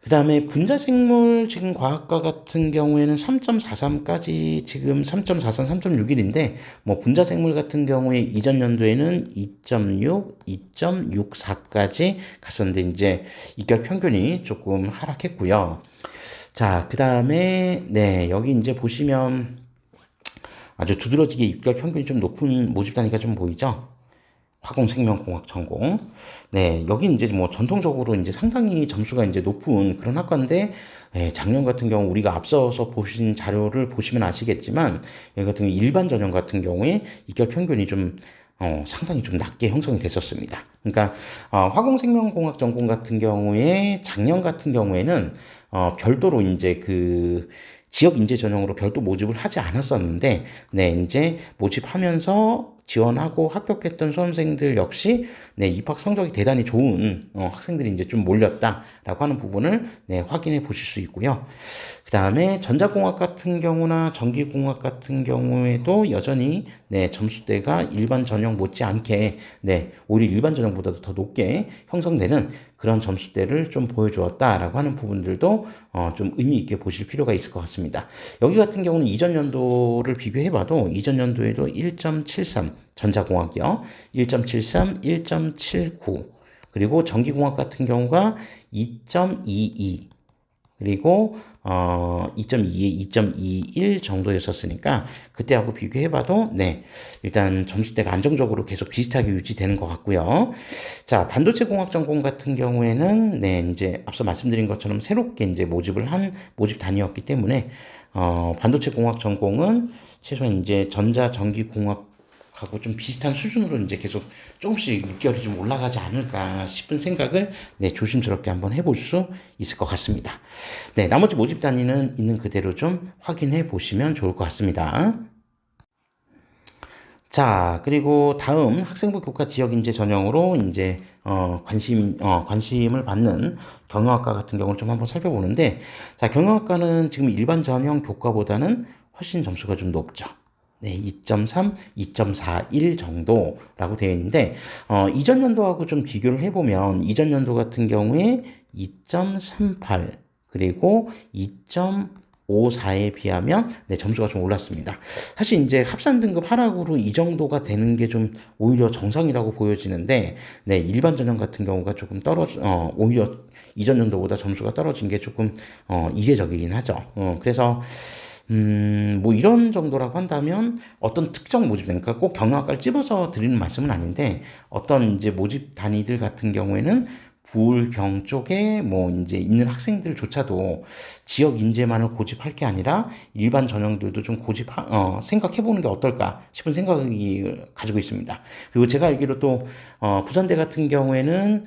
그 다음에 분자생물 지금 과학과 같은 경우에는 3.43까지 지금 3.43, 3.61인데 뭐 분자생물 같은 경우에 이전 연도에는 2.6, 2.64까지 갔었는데 이제 입결 평균이 조금 하락했고요. 자, 그 다음에 네, 여기 이제 보시면 아주 두드러지게 입결 평균이 좀 높은 모집 단위가 좀 보이죠? 화공생명공학 전공. 네, 여기 이제 뭐 전통적으로 이제 상당히 점수가 이제 높은 그런 학과인데, 작년 같은 경우 우리가 앞서서 보신 자료를 보시면 아시겠지만, 여기 같은 경우 일반 전형 같은 경우에 입결 평균이 좀 상당히 좀 낮게 형성이 됐었습니다. 그러니까 화공생명공학 전공 같은 경우에 작년 같은 경우에는 별도로 이제 그 지역 인재 전형으로 별도 모집을 하지 않았었는데, 네, 이제 모집하면서 지원하고 합격했던 수험생들 역시 네, 입학 성적이 대단히 좋은 학생들이 이제 좀 몰렸다라고 하는 부분을 네, 확인해 보실 수 있고요. 그 다음에 전자공학 같은 경우나 전기공학 같은 경우에도 여전히 네, 점수대가 일반 전형 못지않게 네, 오히려 일반 전형보다도 더 높게 형성되는 그런 점수대를 좀 보여주었다라고 하는 부분들도 좀 의미 있게 보실 필요가 있을 것 같습니다. 여기 같은 경우는 이전 연도를 비교해봐도 이전 연도에도 1.73 전자공학이요. 1.73, 1.79 그리고 전기공학 같은 경우가 2.22 그리고 2.2에 2.21 정도였었으니까 그때하고 비교해봐도 네 일단 점수대가 안정적으로 계속 비슷하게 유지되는 것 같고요. 자 반도체 공학 전공 같은 경우에는 네 이제 앞서 말씀드린 것처럼 새롭게 이제 모집을 한 모집 단위였기 때문에 반도체 공학 전공은 최소한 이제 전자 전기 공학 하고 좀 비슷한 수준으로 이제 계속 조금씩 6개월이 좀 올라가지 않을까 싶은 생각을 네, 조심스럽게 한번 해볼 수 있을 것 같습니다. 네, 나머지 모집 단위는 있는 그대로 좀 확인해 보시면 좋을 것 같습니다. 자, 그리고 다음 학생부 교과 지역 인재 전형으로 이제 관심을 받는 경영학과 같은 경우는 좀 한번 살펴보는데, 자, 경영학과는 지금 일반 전형 교과보다는 훨씬 점수가 좀 높죠. 네, 2.3, 2.41 정도라고 되어 있는데, 이전 연도하고 좀 비교를 해보면, 이전 연도 같은 경우에 2.38, 그리고 2.54에 비하면 네, 점수가 좀 올랐습니다. 사실 이제 합산 등급 하락으로 이 정도가 되는 게 좀 오히려 정상이라고 보여지는데, 네, 일반 전형 같은 경우가 조금 오히려 이전 연도보다 점수가 떨어진 게 조금 이례적이긴 하죠. 그래서 뭐 이런 정도라고 한다면 어떤 특정 모집, 그러니까 꼭 경영학과를 찝어서 드리는 말씀은 아닌데 어떤 이제 모집 단위들 같은 경우에는 부경 쪽에 뭐 이제 있는 학생들조차도 지역 인재만을 고집할 게 아니라 일반 전형들도 좀 생각해 보는 게 어떨까 싶은 생각이 가지고 있습니다. 그리고 제가 알기로 또 부산대 같은 경우에는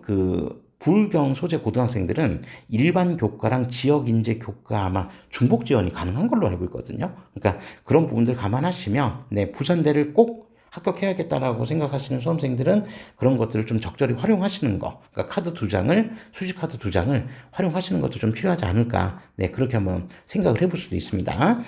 그 불경 소재 고등학생들은 일반 교과랑 지역 인재 교과 아마 중복 지원이 가능한 걸로 알고 있거든요. 그러니까 그런 부분들 감안하시면 네, 부산대를 꼭 합격해야겠다라고 생각하시는 수험생들은 그런 것들을 좀 적절히 활용하시는 거, 그러니까 카드 두 장을, 수시카드 두 장을 활용하시는 것도 좀 필요하지 않을까. 네, 그렇게 한번 생각을 해볼 수도 있습니다.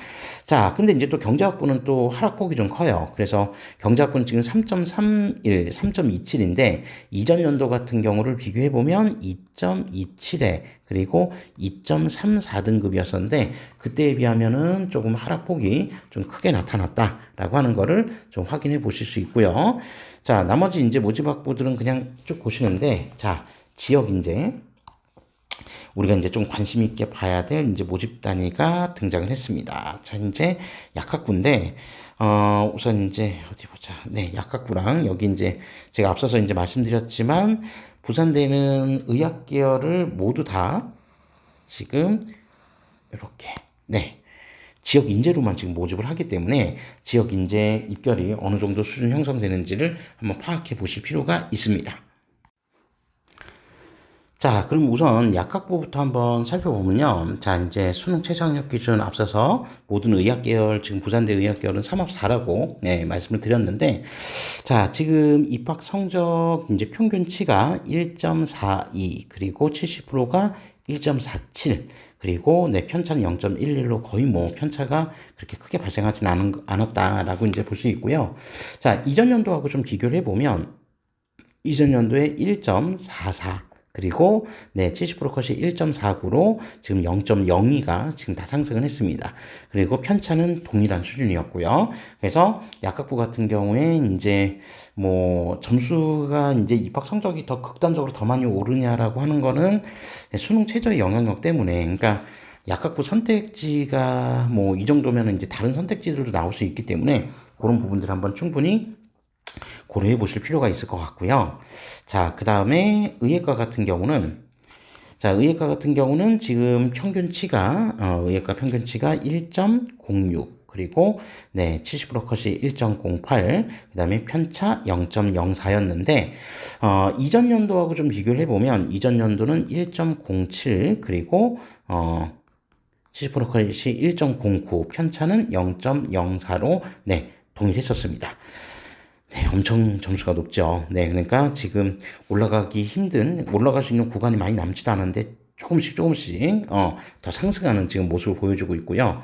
자, 근데 이제 또 경제학부는 또 하락폭이 좀 커요. 그래서 경제학부는 지금 3.31, 3.27인데 이전 연도 같은 경우를 비교해 보면 2.27에 그리고 2.34등급이었었는데 그때에 비하면은 조금 하락폭이 좀 크게 나타났다라고 하는 거를 좀 확인해 보실 수 있고요. 자, 나머지 이제 모집 학부들은 그냥 쭉 보시는데, 자, 지역 인재. 우리가 이제 좀 관심 있게 봐야 될 이제 모집 단위가 등장을 했습니다. 자, 이제 약학부인데, 우선 이제 어디 보자. 네, 약학부랑 여기 이제 제가 앞서서 이제 말씀드렸지만, 부산대는 의학 계열을 모두 다 지금 이렇게, 네, 지역 인재로만 지금 모집을 하기 때문에 지역 인재 입결이 어느 정도 수준 형성되는지를 한번 파악해 보실 필요가 있습니다. 자, 그럼 우선 약학부부터 한번 살펴보면요. 자, 이제 수능 최저 학력 기준 앞서서 모든 의학 계열, 지금 부산대 의학 계열은 3합4라고 네, 말씀을 드렸는데, 자, 지금 입학 성적 이제 평균치가 1.42, 그리고 70%가 1.47, 그리고 네, 편차는 0.11로 거의 뭐 편차가 그렇게 크게 발생하지는 않았다라고 이제 볼 수 있고요. 자, 이전 연도하고 좀 비교를 해보면, 이전 연도에 1.44, 그리고 네, 70% 컷이 1.49로 지금 0.02가 지금 다 상승을 했습니다. 그리고 편차는 동일한 수준이었고요. 그래서 약학부 같은 경우에 이제 뭐 점수가 이제 입학 성적이 더 극단적으로 더 많이 오르냐라고 하는 거는 수능 최저의 영향력 때문에, 그러니까 약학부 선택지가 뭐 이 정도면 이제 다른 선택지들도 나올 수 있기 때문에 그런 부분들 한번 충분히 고려해 보실 필요가 있을 것 같고요. 자, 그 다음에 의예과 같은 경우는 자, 의예과 같은 경우는 지금 평균치가 의예과 평균치가 1.06, 그리고 네, 70% 컷이 1.08, 그다음에 편차 0.04였는데 이전 연도하고 좀 비교를 해 보면 이전 연도는 1.07, 그리고 70% 컷이 1.09, 편차는 0.04로 네, 동일했었습니다. 네, 엄청 점수가 높죠. 네, 그러니까 지금 올라갈 수 있는 구간이 많이 남지도 않은데 조금씩 더 상승하는 지금 모습을 보여주고 있고요.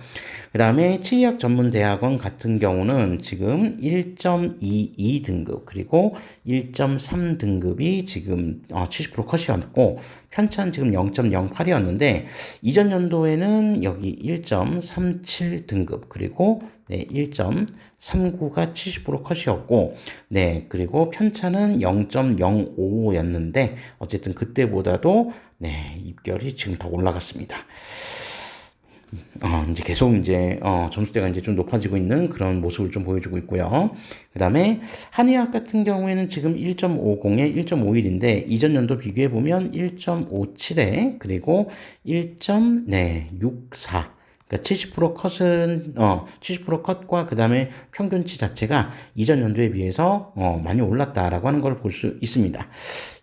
그 다음에 치의학 전문대학원 같은 경우는 지금 1.22 등급, 그리고 1.3 등급이 지금 70% 컷이었고, 편차는 지금 0.08이었는데, 이전 연도에는 여기 1.37 등급, 그리고 네, 1.39가 70% 컷이었고, 네, 그리고 편차는 0.05였는데, 어쨌든 그때보다도, 네, 입결이 지금 더 올라갔습니다. 이제 계속 이제, 점수대가 이제 좀 높아지고 있는 그런 모습을 좀 보여주고 있고요. 그 다음에 한의학 같은 경우에는 지금 1.50에 1.51인데, 이전 연도 비교해보면 1.57에, 그리고 1.64, 그러니까 70% 컷은 70% 컷과 그다음에 평균치 자체가 이전 연도에 비해서 많이 올랐다라고 하는 걸 볼 수 있습니다.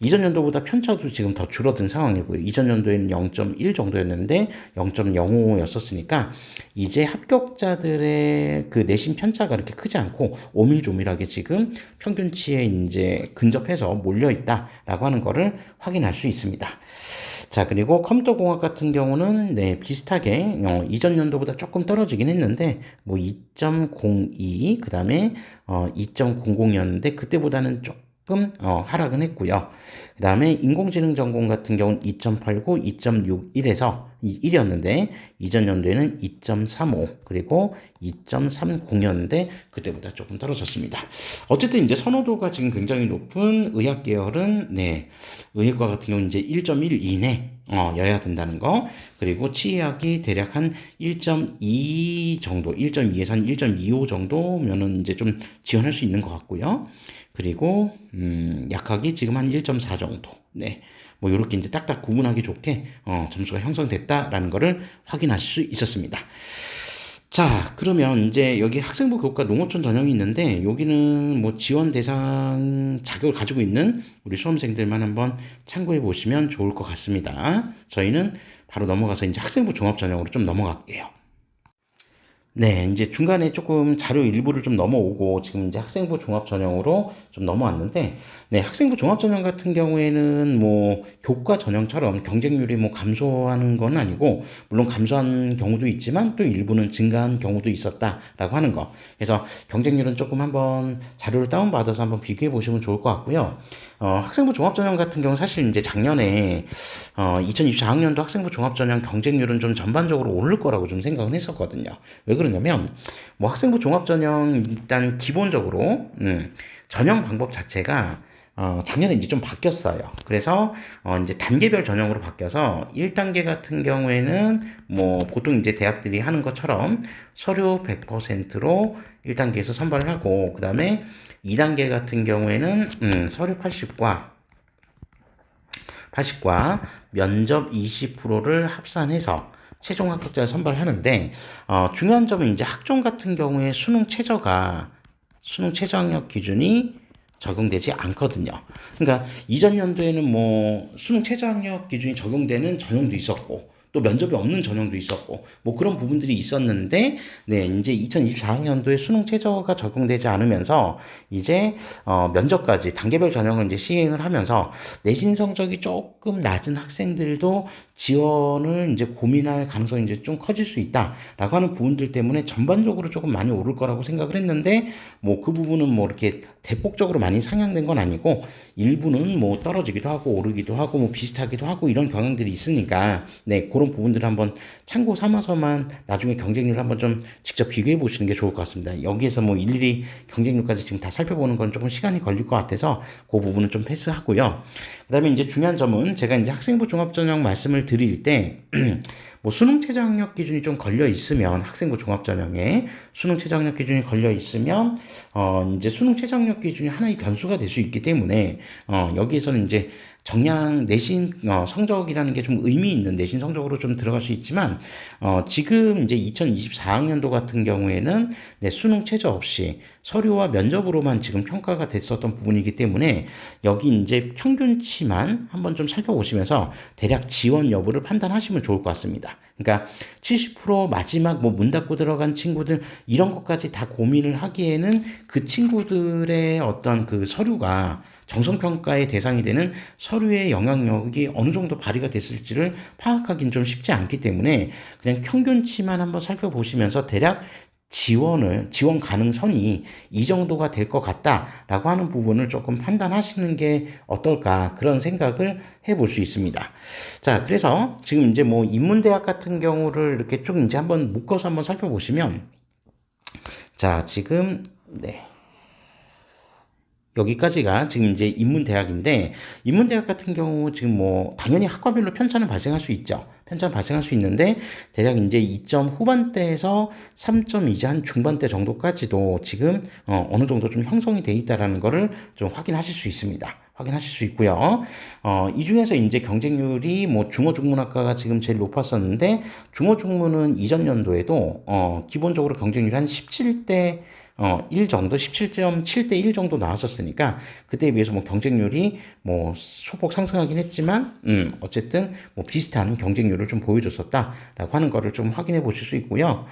이전 연도보다 편차도 지금 더 줄어든 상황이고요. 이전 연도에는 0.1 정도였는데 0.05였었으니까 이제 합격자들의 그 내신 편차가 그렇게 크지 않고 오밀조밀하게 지금 평균치에 이제 근접해서 몰려 있다라고 하는 거를 확인할 수 있습니다. 자, 그리고 컴퓨터공학 같은 경우는 네, 비슷하게 이전 연도보다 조금 떨어지긴 했는데 뭐 2.02, 그다음에 2.00이었는데 그때보다는 조금 하락은 했고요. 그다음에 인공지능 전공 같은 경우는 2.89, 2.61에서 1이었는데 이전 연도에는 2.35 그리고 2.30이었는데 그때보다 조금 떨어졌습니다. 어쨌든 이제 선호도가 지금 굉장히 높은 의학 계열은 네, 의학과 같은 경우는 이제 1.1 이내 여야 된다는 거. 그리고 치의학이 대략 한 1.2 정도, 1.2에서 한 1.25 정도면은 이제 좀 지원할 수 있는 것 같고요. 그리고 약학이 지금 한 1.4 정도. 네. 뭐 이렇게 이제 딱딱 구분하기 좋게 점수가 형성됐다라는 거를 확인하실 수 있었습니다. 자, 그러면 이제 여기 학생부 교과 농어촌 전형이 있는데 여기는 뭐 지원 대상 자격을 가지고 있는 우리 수험생들만 한번 참고해 보시면 좋을 것 같습니다. 저희는 바로 넘어가서 이제 학생부 종합 전형으로 좀 넘어갈게요. 네, 이제 중간에 조금 자료 일부를 좀 넘어오고 지금 이제 학생부 종합 전형으로 좀 넘어왔는데, 네, 학생부 종합 전형 같은 경우에는 뭐 교과 전형처럼 경쟁률이 뭐 감소하는 건 아니고, 물론 감소한 경우도 있지만 또 일부는 증가한 경우도 있었다라고 하는 거. 그래서 경쟁률은 조금 한번 자료를 다운받아서 한번 비교해 보시면 좋을 것 같고요. 학생부 종합전형 같은 경우는 사실 이제 작년에 2024학년도 학생부 종합전형 경쟁률은 좀 전반적으로 오를 거라고 좀 생각은 했었거든요. 왜 그러냐면 뭐 학생부 종합전형 일단 기본적으로 전형 방법 자체가 작년에 이제 좀 바뀌었어요. 그래서 이제 단계별 전형으로 바뀌어서 1단계 같은 경우에는 뭐 보통 이제 대학들이 하는 것처럼 서류 100%로 1단계에서 선발을 하고 그다음에 2단계 같은 경우에는 서류 80과 면접 20%를 합산해서 최종 합격자를 선발하는데 중요한 점은 이제 학종 같은 경우에 수능 최저 학력 기준이 적용되지 않거든요. 그러니까 이전 연도에는 뭐 수능 최저 학력 기준이 적용되는 전형도 있었고 또 면접이 없는 전형도 있었고 뭐 그런 부분들이 있었는데 네 이제 2024학년도에 수능 최저가 적용되지 않으면서 이제 면접까지 단계별 전형을 이제 시행을 하면서 내신 성적이 조금 낮은 학생들도 지원을 이제 고민할 가능성이 이제 좀 커질 수 있다라고 하는 부분들 때문에 전반적으로 조금 많이 오를 거라고 생각을 했는데 뭐 그 부분은 뭐 이렇게 대폭적으로 많이 상향된 건 아니고 일부는 뭐 떨어지기도 하고 오르기도 하고 뭐 비슷하기도 하고 이런 경향들이 있으니까 네 그런 부분들을 한번 참고 삼아서만 나중에 경쟁률을 한번 좀 직접 비교해 보시는 게 좋을 것 같습니다. 여기에서 뭐 일일이 경쟁률까지 지금 다 살펴보는 건 조금 시간이 걸릴 것 같아서 그 부분은 좀 패스하고요. 그다음에 이제 중요한 점은 제가 이제 학생부 종합전형 말씀을 드릴 때 뭐 수능 최저 학력 기준이 좀 걸려 있으면 학생부 종합 전형에 수능 최저 학력 기준이 걸려 있으면 이제 수능 최저 학력 기준이 하나의 변수가 될 수 있기 때문에 여기에서는 이제 정량 내신 성적이라는 게 좀 의미 있는 내신 성적으로 좀 들어갈 수 있지만 지금 이제 2024학년도 같은 경우에는 네, 수능 최저 없이 서류와 면접으로만 지금 평가가 됐었던 부분이기 때문에 여기 이제 평균치만 한번 좀 살펴보시면서 대략 지원 여부를 판단하시면 좋을 것 같습니다. 그러니까 70% 마지막 뭐 문 닫고 들어간 친구들 이런 것까지 다 고민을 하기에는 그 친구들의 어떤 그 서류가 정성평가의 대상이 되는 서류의 영향력이 어느 정도 발휘가 됐을지를 파악하기는 좀 쉽지 않기 때문에 그냥 평균치만 한번 살펴보시면서 대략 지원 가능선이 이 정도가 될 것 같다라고 하는 부분을 조금 판단하시는 게 어떨까 그런 생각을 해볼 수 있습니다. 자, 그래서 지금 이제 뭐 인문대학 같은 경우를 이렇게 쭉 이제 한번 묶어서 한번 살펴보시면 자, 지금 네. 여기까지가 지금 이제 인문대학인데 인문대학 같은 경우 지금 뭐 당연히 학과별로 편차는 발생할 수 있죠. 편차가 발생할 수 있는데 대략 이제 2점 후반대에서 3점 이제 한 중반대 정도까지도 지금 어느 정도 좀 형성이 돼 있다라는 거를 좀 확인하실 수 있습니다. 확인하실 수 있고요. 이 중에서 이제 경쟁률이 뭐 중어중문학과가 지금 제일 높았었는데 중어중문은 이전 연도에도 기본적으로 경쟁률이 한 17대 1 정도, 17.7대 1 정도 나왔었으니까 그때에 비해서 뭐 경쟁률이 뭐 소폭 상승하긴 했지만 어쨌든 뭐 비슷한 경쟁률을 좀 보여줬었다라고 하는 거를 좀 확인해 보실 수 있고요.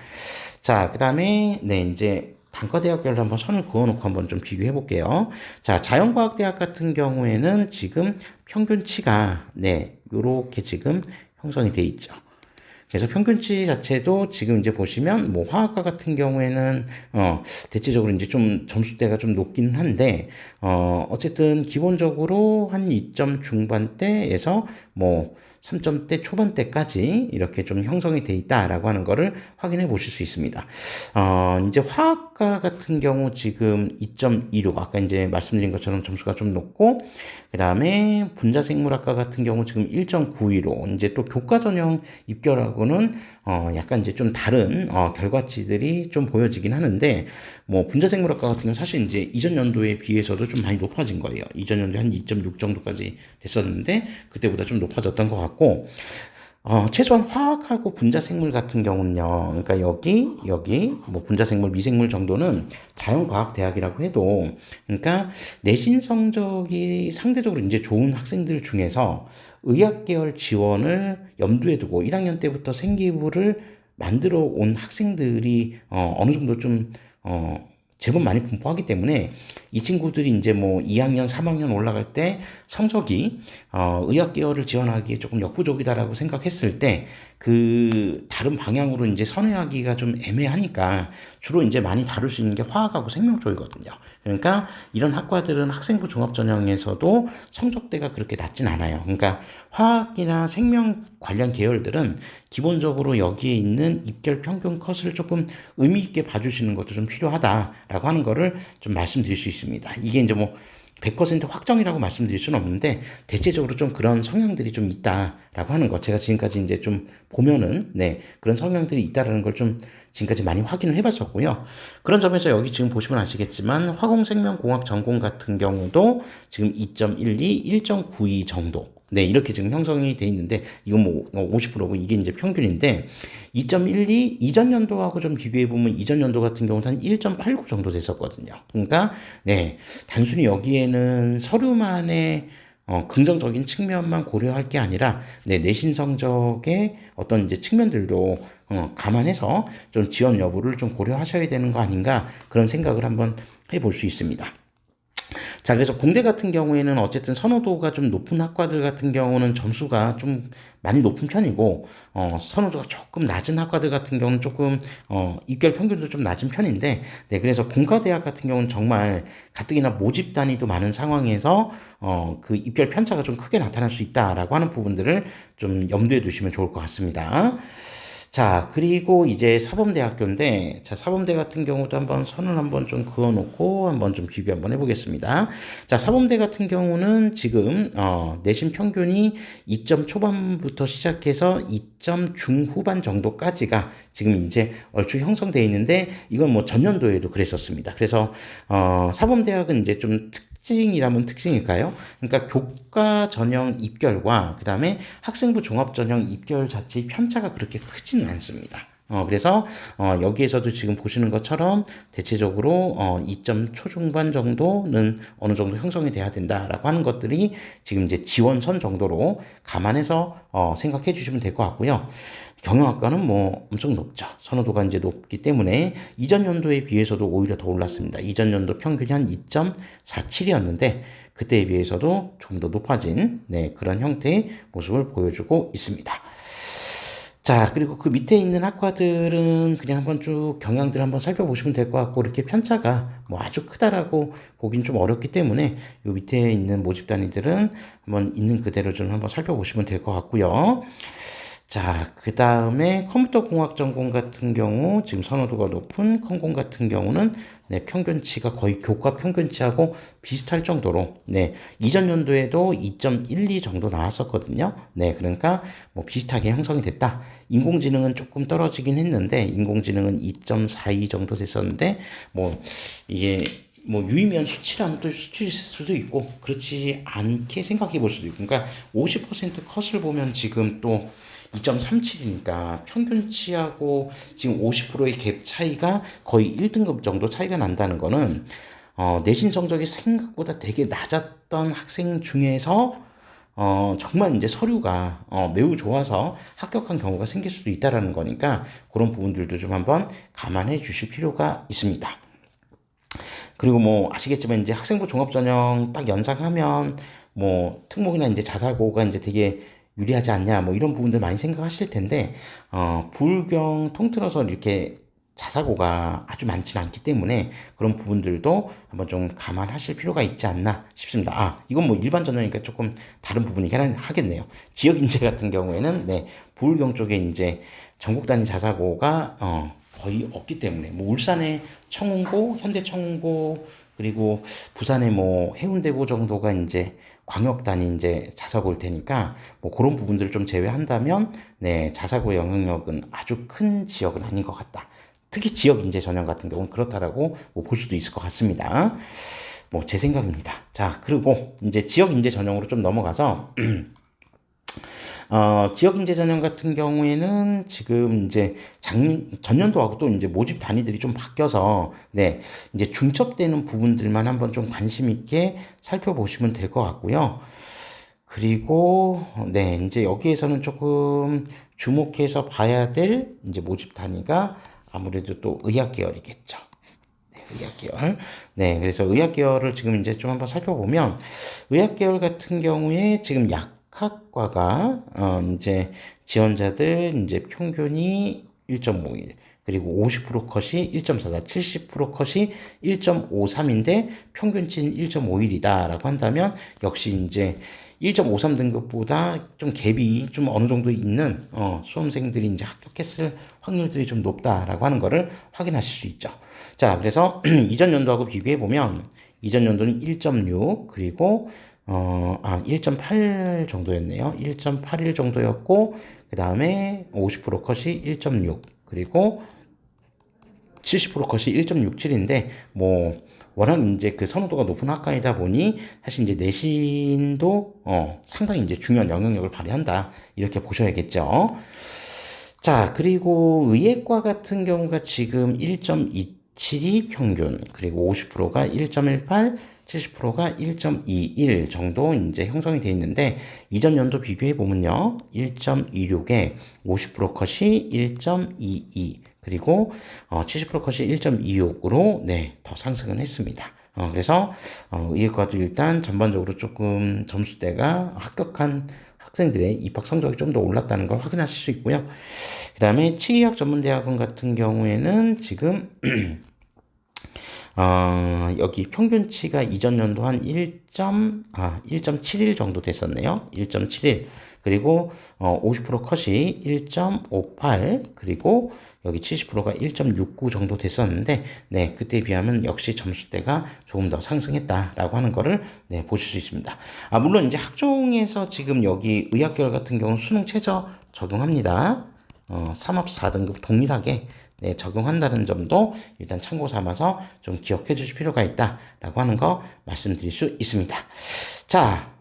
자, 그다음에 네, 이제 단과대학별로 한번 선을 그어놓고 한번 좀 비교해 볼게요. 자, 자연과학대학 같은 경우에는 지금 평균치가 네, 요렇게 지금 형성이 돼 있죠. 그래서 평균치 자체도 지금 이제 보시면 뭐 화학과 같은 경우에는 대체적으로 이제 좀 점수대가 좀 높긴 한데 어쨌든 기본적으로 한 2점 중반대에서 뭐 3점대 초반대까지 이렇게 좀 형성이 돼 있다라고 하는 거를 확인해 보실 수 있습니다. 이제 화학과 같은 경우 지금 2.26 아까 이제 말씀드린 것처럼 점수가 좀 높고 그 다음에 분자생물학과 같은 경우 지금 1.92로 이제 또 교과 전형 입결하고는 약간 이제 좀 다른 결과치들이 좀 보여지긴 하는데 뭐 분자생물학과 같은 경우 사실 이제 이전 연도에 비해서도 좀 많이 높아진 거예요. 이전 연도에 한 2.6 정도까지 됐었는데 그때보다 좀 높아졌던 것 같고 최소한 화학하고 분자생물 같은 경우는요. 그러니까 여기 뭐 분자생물, 미생물 정도는 자연과학대학이라고 해도 그러니까 내신 성적이 상대적으로 이제 좋은 학생들 중에서 의학계열 지원을 염두에 두고 1학년 때부터 생기부를 만들어 온 학생들이 어느 정도 좀 제법 많이 분포하기 때문에 이 친구들이 이제 뭐 2학년, 3학년 올라갈 때 성적이 의학 계열을 지원하기에 조금 역부족이다라고 생각했을 때 그 다른 방향으로 이제 선회하기가 좀 애매하니까 주로 이제 많이 다룰 수 있는 게 화학하고 생명 쪽이거든요. 그러니까 이런 학과들은 학생부 종합전형에서도 성적대가 그렇게 낮진 않아요. 그러니까 화학이나 생명 관련 계열들은 기본적으로 여기에 있는 입결 평균 컷을 조금 의미 있게 봐주시는 것도 좀 필요하다라고 하는 거를 좀 말씀드릴 수 있습니다. 이게 이제 뭐 100% 확정이라고 말씀드릴 수는 없는데 대체적으로 좀 그런 성향들이 좀 있다라고 하는 거 제가 지금까지 이제 좀 보면은 네 그런 성향들이 있다라는 걸 좀 지금까지 많이 확인을 해봤었고요. 그런 점에서 여기 지금 보시면 아시겠지만 화공생명공학 전공 같은 경우도 지금 2.12, 1.92 정도 네, 이렇게 지금 형성이 돼 있는데, 이건 뭐 50%고 이게 이제 평균인데, 2.12 이전 연도하고 좀 비교해 보면 이전 연도 같은 경우는 한 1.89 정도 됐었거든요. 그러니까, 네, 단순히 여기에는 서류만의 긍정적인 측면만 고려할 게 아니라, 네, 내신 성적의 어떤 이제 측면들도 감안해서 좀 지원 여부를 좀 고려하셔야 되는 거 아닌가 그런 생각을 한번 해볼 수 있습니다. 자, 그래서 공대 같은 경우에는 어쨌든 선호도가 좀 높은 학과들 같은 경우는 점수가 좀 많이 높은 편이고, 선호도가 조금 낮은 학과들 같은 경우는 조금, 입결 평균도 좀 낮은 편인데, 네, 그래서 공과대학 같은 경우는 정말 가뜩이나 모집 단위도 많은 상황에서, 그 입결 편차가 좀 크게 나타날 수 있다라고 하는 부분들을 좀 염두에 두시면 좋을 것 같습니다. 자, 그리고 이제 사범대학교인데, 자, 사범대 같은 경우도 한번 선을 한번 좀 그어놓고 한번 좀 비교 한번 해보겠습니다. 자, 사범대 같은 경우는 지금, 내신 평균이 2점 초반부터 시작해서 2점 중후반 정도까지가 지금 이제 얼추 형성되어 있는데, 이건 뭐 전년도에도 그랬었습니다. 그래서, 사범대학은 이제 좀 특징이라면 특징일까요? 그러니까 교과 전형 입결과 그 다음에 학생부 종합 전형 입결 자체의 편차가 그렇게 크지는 않습니다. 그래서 여기에서도 지금 보시는 것처럼 대체적으로 2점 초중반 정도는 어느 정도 형성이 돼야 된다라고 하는 것들이 지금 이제 지원선 정도로 감안해서 생각해 주시면 될 것 같고요. 경영학과는 뭐 엄청 높죠. 선호도가 이제 높기 때문에 이전 연도에 비해서도 오히려 더 올랐습니다. 이전 연도 평균이 한 2.47이었는데 그때에 비해서도 좀 더 높아진 네, 그런 형태의 모습을 보여주고 있습니다. 자, 그리고 그 밑에 있는 학과들은 그냥 한번 쭉 경향들 한번 살펴보시면 될 것 같고, 이렇게 편차가 뭐 아주 크다라고 보긴 좀 어렵기 때문에, 요 밑에 있는 모집 단위들은 한번 있는 그대로 좀 한번 살펴보시면 될 것 같고요. 자, 그 다음에 컴퓨터 공학 전공 같은 경우, 지금 선호도가 높은 컴공 같은 경우는, 네, 평균치가 거의 교과 평균치하고 비슷할 정도로, 네, 이전 연도에도 2.12 정도 나왔었거든요. 네, 그러니까 뭐 비슷하게 형성이 됐다. 인공지능은 조금 떨어지긴 했는데, 인공지능은 2.42 정도 됐었는데, 뭐, 이게 뭐 유의미한 수치라면 또 수치일 수도 있고 그렇지 않게 생각해 볼 수도 있고, 그러니까 50% 컷을 보면 지금 또 2.37이니까 평균치하고 지금 50%의 갭 차이가 거의 1등급 정도 차이가 난다는 거는 내신 성적이 생각보다 되게 낮았던 학생 중에서 정말 이제 서류가 매우 좋아서 합격한 경우가 생길 수도 있다라는 거니까 그런 부분들도 좀 한번 감안해 주실 필요가 있습니다. 그리고 뭐 아시겠지만 이제 학생부 종합전형 딱 연상하면 뭐 특목이나 이제 자사고가 이제 되게 유리하지 않냐 뭐 이런 부분들 많이 생각하실 텐데 불경 통틀어서 이렇게 자사고가 아주 많지는 않기 때문에 그런 부분들도 한번 좀 감안하실 필요가 있지 않나 싶습니다. 아, 이건 뭐 일반 전형이니까 조금 다른 부분이긴 하겠네요. 지역 인재 같은 경우에는 네, 불경 쪽에 이제 전국 단위 자사고가 거의 없기 때문에 뭐 울산의 청운고, 현대청운고 그리고 부산의 뭐 해운대고 정도가 이제 광역 단위 이제 자사고일 테니까 뭐 그런 부분들을 좀 제외한다면 네, 자사고 영향력은 아주 큰 지역은 아닌 것 같다. 특히 지역 인재 전형 같은 경우는 그렇다라고 뭐볼 수도 있을 것 같습니다. 뭐 제 생각입니다. 자, 그리고 이제 지역 인재 전형으로 좀 넘어가서 지역 인재 전형 같은 경우에는 지금 이제 전년도하고 또 이제 모집 단위들이 좀 바뀌어서 네, 이제 중첩되는 부분들만 한번 좀 관심 있게 살펴보시면 될 것 같고요. 그리고 네, 이제 여기에서는 조금 주목해서 봐야 될 이제 모집 단위가 아무래도 또 의학 계열이겠죠. 네, 의학 계열. 네, 그래서 의학 계열을 지금 이제 좀 한번 살펴보면 의학 계열 같은 경우에 지금 약학과가 이제 지원자들 이제 평균이 1.51 그리고 50% 컷이 1.44, 70% 컷이 1.53인데 평균치는 1.51이다라고 한다면 역시 이제 1.53 등급보다 좀 갭이 좀 어느 정도 있는 수험생들이 이제 합격했을 확률들이 좀 높다라고 하는 거를 확인하실 수 있죠. 자, 그래서 이전 연도하고 비교해 보면 이전 연도는 1.6 그리고 1.8 정도였네요. 1.81 정도였고 그 다음에 50% 컷이 1.6 그리고 70% 컷이 1.67인데 뭐 워낙 이제 그 선호도가 높은 학과이다 보니 사실 이제 내신도 상당히 이제 중요한 영향력을 발휘한다 이렇게 보셔야겠죠. 자, 그리고 의예과 같은 경우가 지금 1.27이 평균, 그리고 50%가 1.18, 70%가 1.21 정도 이제 형성이 되어 있는데, 이전 연도 비교해 보면요. 1.26에 50% 컷이 1.22, 그리고 70% 컷이 1.26으로 네, 더 상승은 했습니다. 그래서 의예과도 일단 전반적으로 조금 점수대가 합격한 학생들의 입학 성적이 좀 더 올랐다는 걸 확인하실 수 있고요. 그 다음에 치의학 전문대학원 같은 경우에는 지금 여기 평균치가 이전 연도 한 1.71 정도 됐었네요. 1.71. 그리고 50% 컷이 1.58 그리고 여기 70%가 1.69 정도 됐었는데 네, 그때에 비하면 역시 점수대가 조금 더 상승했다라고 하는 거를 네, 보실 수 있습니다. 물론 이제 학종에서 지금 여기 의학계열 같은 경우는 수능 최저 적용합니다. 3합 4등급 동일하게 네, 적용한다는 점도 일단 참고 삼아서 좀 기억해 주실 필요가 있다라고 하는 거 말씀드릴 수 있습니다. 자,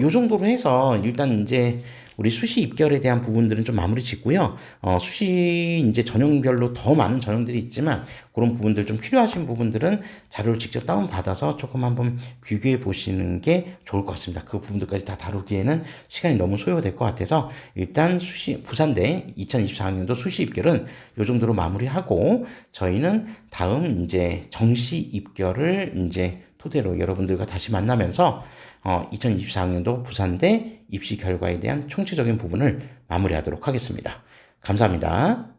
요 정도로 해서 일단 이제 우리 수시 입결에 대한 부분들은 좀 마무리 짓고요. 수시 이제 전형별로 더 많은 전형들이 있지만 그런 부분들 좀 필요하신 부분들은 자료를 직접 다운받아서 조금 한번 비교해 보시는 게 좋을 것 같습니다. 그 부분들까지 다 다루기에는 시간이 너무 소요될 것 같아서 일단 부산대 2024학년도 수시 입결은 요 정도로 마무리하고 저희는 다음 이제 정시 입결을 이제 토대로 여러분들과 다시 만나면서 2024학년도 부산대 입시 결과에 대한 총체적인 부분을 마무리하도록 하겠습니다. 감사합니다.